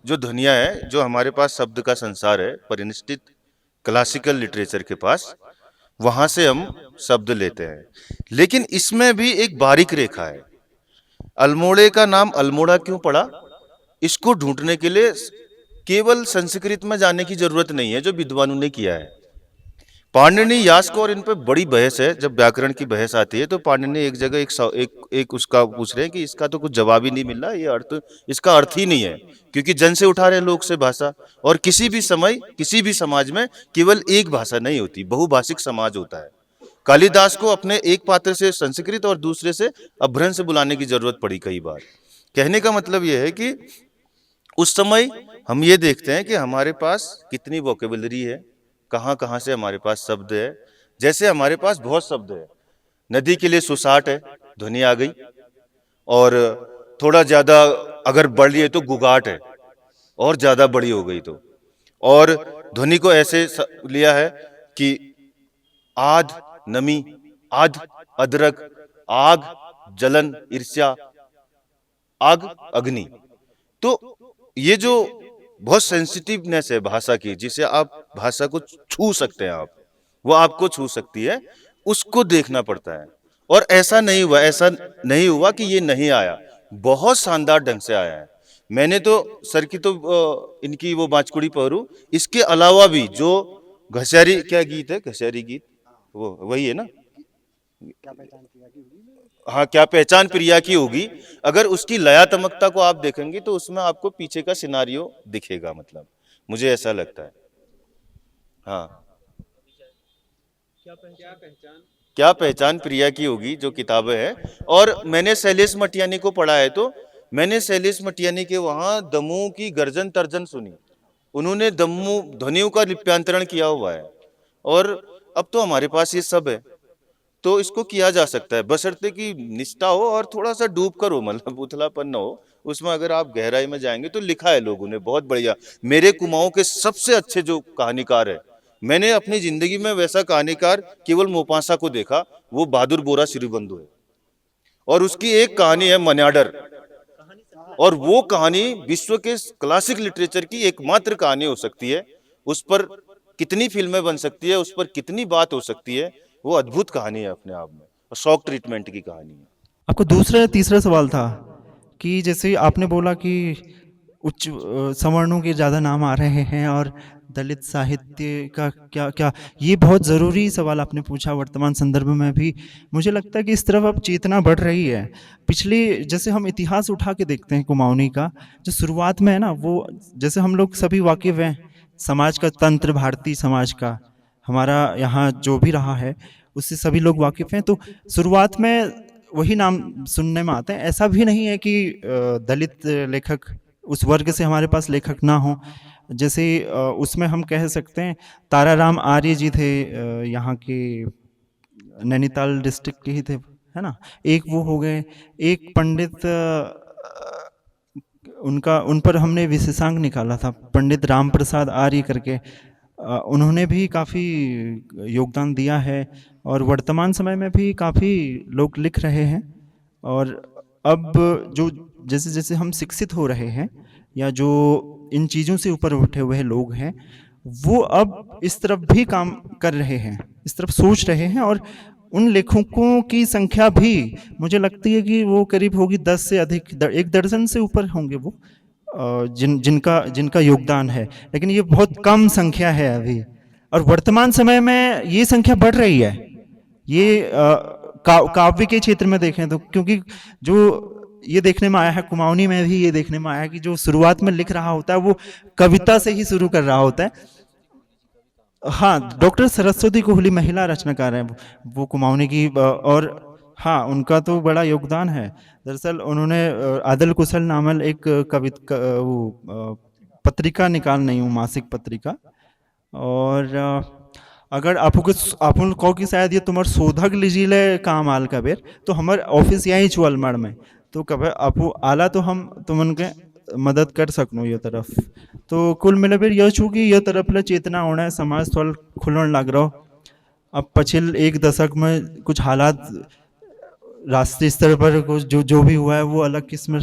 जो ध्वनियां है, जो हमारे पास शब्द का संसार है परिनिष्ठित क्लासिकल लिटरेचर के पास, वहां से हम शब्द लेते हैं। लेकिन इसमें भी एक बारीक रेखा है। अल्मोड़े का नाम अल्मोड़ा क्यों पड़ा, इसको ढूंढने के लिए केवल संस्कृत में जाने की जरूरत नहीं है, जो विद्वानों ने किया है। पाणिनि, यास्क और इन पे बड़ी बहस है। जब व्याकरण की बहस आती है तो पाणिनि एक जगह एक उसका पूछ रहे हैं कि इसका तो कुछ जवाब ही नहीं मिल रहा, ये अर्थ, इसका अर्थ ही नहीं है, क्योंकि जन से उठा रहे लोग से भाषा। और किसी भी समय किसी भी समाज में केवल एक भाषा नहीं होती, बहुभाषिक समाज होता है। कालिदास को अपने एक पात्र से संस्कृत और दूसरे से अभ्रंश बुलाने की जरूरत पड़ी कई बार। कहने का मतलब यह है कि उस समय हम ये देखते हैं कि हमारे पास कितनी वोकेबुलरी है, कहाँ कहाँ से हमारे पास शब्द है। जैसे हमारे पास बहुत शब्द है, नदी के लिए सुसाट है, ध्वनि आ गई। और थोड़ा ज्यादा अगर बढ़ रही है तो गुगाट है, और ज्यादा बड़ी हो गई तो। और ध्वनि को ऐसे लिया है कि आध नमी, आध अदरक, आग, जलन, ईर्ष्या, आग, अग्नि। तो ये जो बहुत सेंसिटिवनेस है भाषा की, जिसे आप भाषा को छू सकते हैं, आप वो आपको छू सकती है, उसको देखना पड़ता है। और ऐसा नहीं हुआ कि ये नहीं आया, बहुत शानदार ढंग से आया है। मैंने तो सर की तो इनकी वो बांचकुड़ी पहरू, इसके अलावा भी जो घसियारी, क्या गीत है, घसियारी गीत, वो वही है ना, हाँ, क्या पहचान प्रिया की होगी, अगर उसकी लयात्मकता को आप देखेंगे तो उसमें आपको पीछे का सिनारियो दिखेगा, मतलब मुझे ऐसा लगता है। हाँ, क्या पहचान प्रिया की होगी जो किताबें हैं। और मैंने शैलेश मटियानी को पढ़ा है, तो मैंने शैलेश मटियानी के वहां दमों की गर्जन तर्जन सुनी। उन्होंने दमों ध्वनियों का लिप्यांतरण किया हुआ है, और अब तो हमारे पास ये सब है, तो इसको किया जा सकता है, बशर्ते कि निष्ठा हो और थोड़ा सा डूब कर हो, मतलब उथलापन न हो उसमें। अगर आप गहराई में जाएंगे तो लिखा है लोगों ने बहुत बढ़िया। मेरे कुमाऊं के सबसे अच्छे जो कहानीकार है, मैंने अपनी जिंदगी में वैसा कहानीकार केवल मोपासा को देखा, वो बहादुर बोरा श्रीबंधु है। और उसकी एक कहानी है मन्याडर, और वो कहानी विश्व के क्लासिक लिटरेचर की एकमात्र कहानी हो सकती है। उस पर कितनी फिल्में बन सकती है, उस पर कितनी बात हो सकती है, वो अद्भुत कहानी है अपने आप में, और शॉक ट्रीटमेंट की कहानी है। आपको दूसरा या तीसरा सवाल था कि जैसे आपने बोला कि उच्च सवर्णों के ज़्यादा नाम आ रहे हैं और दलित साहित्य का क्या क्या, ये बहुत ज़रूरी सवाल आपने पूछा वर्तमान संदर्भ में भी। मुझे लगता है कि इस तरफ अब चेतना बढ़ रही है। पिछले, जैसे हम इतिहास उठा के देखते हैं कुमाऊनी का, जो शुरुआत में है ना, वो जैसे हम लोग सभी वाकिफ़ हैं समाज का, तंत्र भारतीय समाज का, हमारा यहाँ जो भी रहा है उससे सभी लोग वाकिफ़ हैं। तो शुरुआत में वही नाम सुनने में आते हैं। ऐसा भी नहीं है कि दलित लेखक, उस वर्ग से हमारे पास लेखक ना हो। जैसे उसमें हम कह सकते हैं ताराराम आर्य जी थे, यहाँ के नैनीताल डिस्ट्रिक्ट के ही थे, है ना। एक वो हो गए, एक पंडित, उनका, उन पर हमने विशेषांक निकाला था, पंडित राम प्रसाद आर्य करके। उन्होंने भी काफ़ी योगदान दिया है, और वर्तमान समय में भी काफ़ी लोग लिख रहे हैं। और अब जो जैसे जैसे हम शिक्षित हो रहे हैं, या जो इन चीज़ों से ऊपर उठे हुए लोग हैं, वो अब इस तरफ भी काम कर रहे हैं, इस तरफ सोच रहे हैं। और उन लेखकों की संख्या भी मुझे लगती है कि वो करीब होगी 10 से अधिक, 1 दर्जन से ऊपर होंगे वो, जिनका योगदान है। लेकिन ये बहुत कम संख्या है अभी, और वर्तमान समय में ये संख्या बढ़ रही है। ये काव्य के क्षेत्र में देखें तो, क्योंकि जो ये देखने में आया है, कुमाऊनी में भी ये देखने में आया है कि जो शुरुआत में लिख रहा होता है वो कविता से ही शुरू कर रहा होता है। हाँ, डॉक्टर सरस्वती कोहली महिला रचनाकार हैं वो कुमाऊनी की, और हाँ, उनका तो बड़ा योगदान है। दरअसल उन्होंने आदल कुशल नामल एक पत्रिका निकाल नहीं हूँ, मासिक पत्रिका। और अगर आपको कहो कि शायद ये तुम्हार शोधक लीजिए काम आल कबेर, तो हमारे ऑफिस यहीं छू अलमड़ में, तो कभी आपको आला तो हम तुमन के मदद कर सकनो ये तरफ। तो कुल मिलाकर यह छू कि यह तरफ ले चेतना होना है, समाज थोड़ा खुलन लग रहा हो। अब पिछले 1 दशक में कुछ हालात राष्ट्रीय स्तर पर कुछ जो भी हुआ है वो अलग किस्म,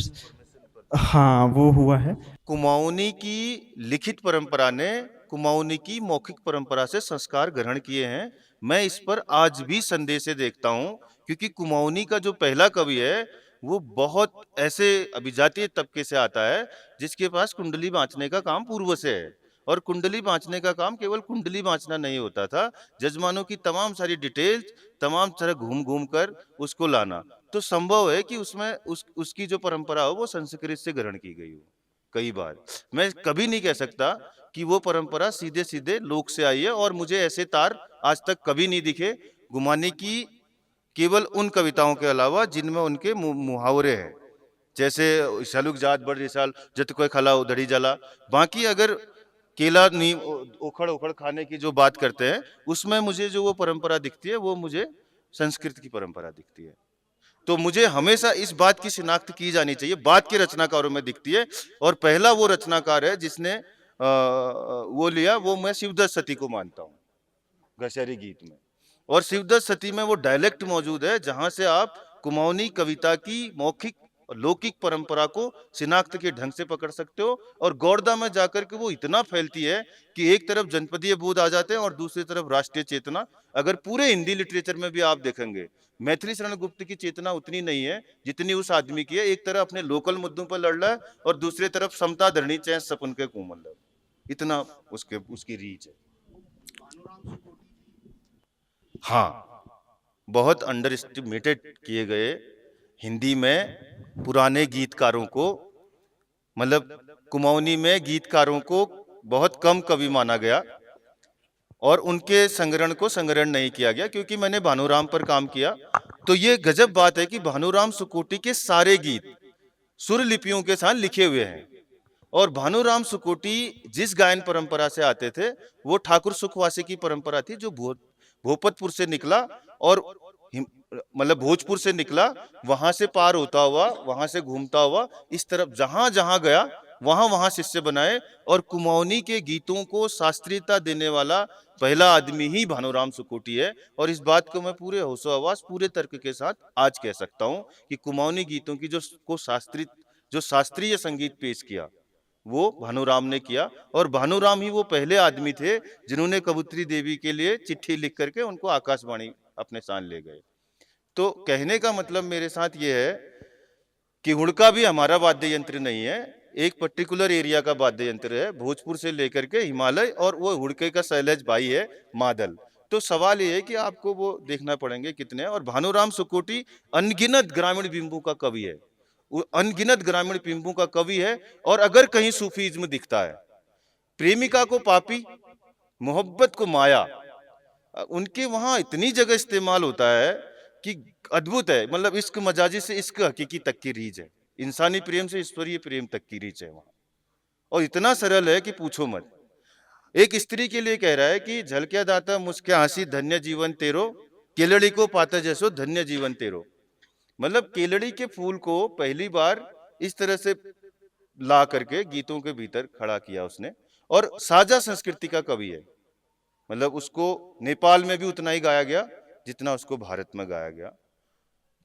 हाँ, वो हुआ है। कुमाऊनी की लिखित परंपरा ने कुमाऊनी की मौखिक परंपरा से संस्कार ग्रहण किए हैं। मैं इस पर आज भी संदेशे देखता हूँ, क्योंकि कुमाऊनी का जो पहला कवि है वो बहुत ऐसे अभिजातीय तबके से आता है जिसके पास कुंडली बाँचने का काम पूर्व से है। और कुंडली बाँचने का काम केवल कुंडली बाँचना नहीं होता था, जजमानों की तमाम सारी डिटेल्स, तमाम तरह घूम घूम कर उसको लाना। तो संभव है कि उसमें उसकी जो परंपरा हो वो संस्कृत से ग्रहण की गई हो। कई बार मैं कभी नहीं कह सकता कि वो परंपरा सीधे सीधे लोक से आई है, और मुझे ऐसे तार आज तक कभी नहीं दिखे गुमानी की, केवल उन कविताओं के अलावा जिनमें उनके मुहावरे हैं, जैसे शालुक जात बड़ रिसाल जत कोई खला उधड़ी जला। बाकी अगर केला नी उखड़ उखड़ खाने की जो बात करते हैं, उसमें मुझे जो वो परंपरा दिखती है वो मुझे संस्कृत की परंपरा दिखती है। तो मुझे हमेशा इस बात की शिनाख्त की जानी चाहिए, बात के रचनाकारों में दिखती है। और पहला वो रचनाकार है जिसने वो लिया, वो मैं शिवदत्त सती को मानता हूँ घसियारी गीत में। और शिवदत्त सती में वो डायलेक्ट मौजूद है जहां से आप कुमाऊनी कविता की मौखिक और लौकिक परंपरा को शिनाख्त के ढंग से पकड़ सकते हो। और गौड़दा में जाकर के वो इतना फैलती है कि एक तरफ जनपदीय बोध आ जाते हैं और दूसरी तरफ राष्ट्रीय चेतना। अगर पूरे हिंदी लिटरेचर में भी आप देखेंगे, मैथिली शरण गुप्त की चेतना उतनी नहीं है जितनी उस आदमी की है। एक तरफ अपने लोकल मुद्दों पर लड़ रहा है और दूसरी तरफ समता धरणी चैन सपन के कोमल है। इतना उसकी रीच है। हाँ, बहुत अंडर एस्टिमेटेड किए गए हिंदी में पुराने गीतकारों को, मतलब कुमाऊनी में गीतकारों को बहुत कम कवि माना गया और उनके संग्रहण को संग्रहण नहीं किया गया। क्योंकि मैंने भानुराम पर काम किया तो ये गजब बात है कि भानुराम सुकोटी के सारे गीत सुर लिपियों के साथ लिखे हुए हैं। और भानुराम सुकोटी जिस गायन परंपरा से आते थे वो ठाकुर सुखवासी की परंपरा थी, जो भोपतपुर से निकला और मतलब भोजपुर से निकला, वहां से पार होता हुआ, वहां से घूमता हुआ इस तरफ जहां जहां गया वहां वहां शिष्य बनाए। और कुमाऊनी के गीतों को शास्त्रीयता देने वाला पहला आदमी ही भानुराम सुकोटी है। और इस बात को मैं पूरे होशो हवास पूरे तर्क के साथ आज कह सकता हूं कि कुमाऊनी गीतों की जो शास्त्रीय संगीत पेश किया वो भानुराम ने किया। और भानुराम ही वो पहले आदमी थे जिन्होंने कबूतरी देवी के लिए चिट्ठी लिख करके उनको आकाशवाणी अपने साथ ले गए। तो कहने का मतलब मेरे साथ ये है कि हुड़का भी हमारा वाद्य यंत्र नहीं है, एक पर्टिकुलर एरिया का वाद्य यंत्र है, भोजपुर से लेकर के हिमालय, और वो हुड़के का शैलेज भाई है मादल। तो सवाल ये है कि आपको वो देखना पड़ेंगे कितने हैं। और भानुराम सुकोटी अनगिनत ग्रामीण बिंबू का कवि है, वो अनगिनत ग्रामीण बिंबू का कवि है। और अगर कहीं सूफीज्म दिखता है, प्रेमिका को पापी, मोहब्बत को माया, उनके वहां इतनी जगह इस्तेमाल होता है कि अद्भुत है। मतलब इश्क मजाजी से इश्क हकीकी तक की रीच है, इंसानी प्रेम से ईश्वरीय प्रेम तक की रीच है वहां। और इतना सरल है कि पूछो मत। एक स्त्री के लिए कह रहा है कि झलकिया दाता मुस्के हंसी धन्य जीवन तेरो, केलड़ी को पाता जैसो धन्य जीवन तेरो। मतलब केलड़ी के फूल को पहली बार इस तरह से ला करके गीतों के भीतर खड़ा किया उसने। और साझा संस्कृति का कवि है, मतलब उसको नेपाल में भी उतना ही गाया गया जितना उसको भारत में गाया गया।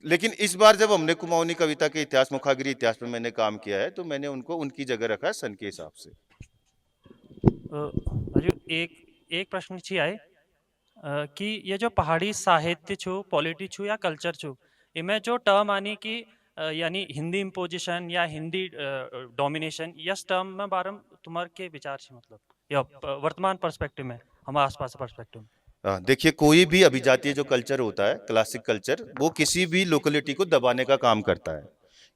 लेकिन इस बार जब हमने कुमाऊनी कविता के इतिहास, मुखागिरी इतिहास पे मैंने काम किया है, तो मैंने उनको उनकी जगह रखा है सन के हिसाब से। हजू एक प्रश्न छी आए कि ये जो पहाड़ी साहित्य छू, पॉलिटी छू या कल्चर छू, इनमें जो टर्म आनी कि यानी हिंदी इम्पोजिशन या हिंदी डोमिनेशन, यस टर्म में बारे में तुम्हारे के विचार छे, मतलब या वर्तमान पर्सपेक्टिव में, हमारे आसपास पर्सपेक्टिव में? देखिए, कोई भी अभिजातीय जो कल्चर होता है, क्लासिक कल्चर, वो किसी भी लोकेलिटी को दबाने का काम करता है।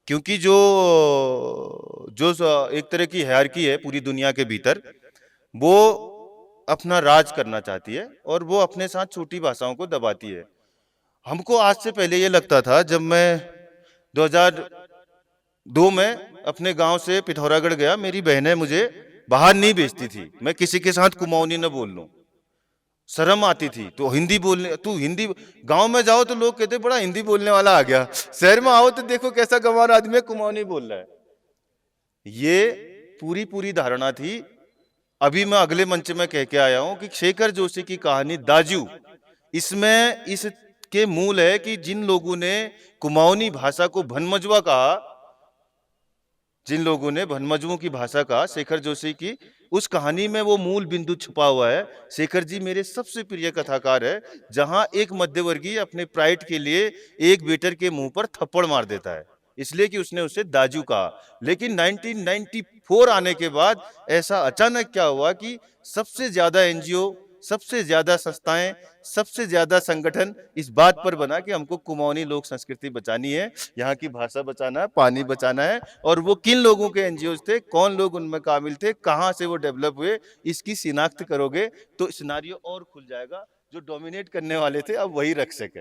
क्योंकि जो एक तरह की हायरार्की है पूरी दुनिया के भीतर, वो अपना राज करना चाहती है और वो अपने साथ छोटी भाषाओं को दबाती है। हमको आज से पहले ये लगता था, जब मैं 2002 में अपने गांव से पिथौरागढ़ गया, मेरी बहनें मुझे बाहर नहीं भेजती थी, मैं किसी के साथ कुमाऊनी न बोल लूं, शर्म आती थी। तो हिंदी बोलने, तू हिंदी, गांव में जाओ तो लोग कहते बड़ा हिंदी बोलने वाला आ गया, शहर में आओ तो देखो कैसा गंवार आदमी कुमाऊनी बोल रहा है। ये पूरी धारणा थी। अभी मैं अगले मंच में कह के आया हूं कि शेखर जोशी की कहानी दाजू, इसमें इसके मूल है कि जिन लोगों ने कुमाऊनी भाषा को भनमजुआ कहा, जिन लोगों ने भनमजुओं की भाषा कहा, शेखर जोशी की उस कहानी में वो मूल बिंदु छुपा हुआ है। शेखर जी मेरे सबसे प्रिय कथाकार है, जहां एक मध्यवर्गीय अपने प्राइड के लिए एक वेटर के मुंह पर थप्पड़ मार देता है, इसलिए कि उसने उसे दाजू कहा। लेकिन 1994 आने के बाद ऐसा अचानक क्या हुआ कि सबसे ज्यादा एनजीओ, सबसे ज्यादा संस्थाएं, सबसे ज्यादा संगठन इस बात पर बना कि हमको कुमाऊनी लोक संस्कृति बचानी है, यहाँ की भाषा बचाना है, पानी बचाना है। और वो किन लोगों के एनजीओ थे, कौन लोग उनमें काबिल थे, कहाँ से वो डेवलप हुए, इसकी शिनाख्त करोगे तो सिनारियो और खुल जाएगा। जो डोमिनेट करने वाले थे अब वही रख सके।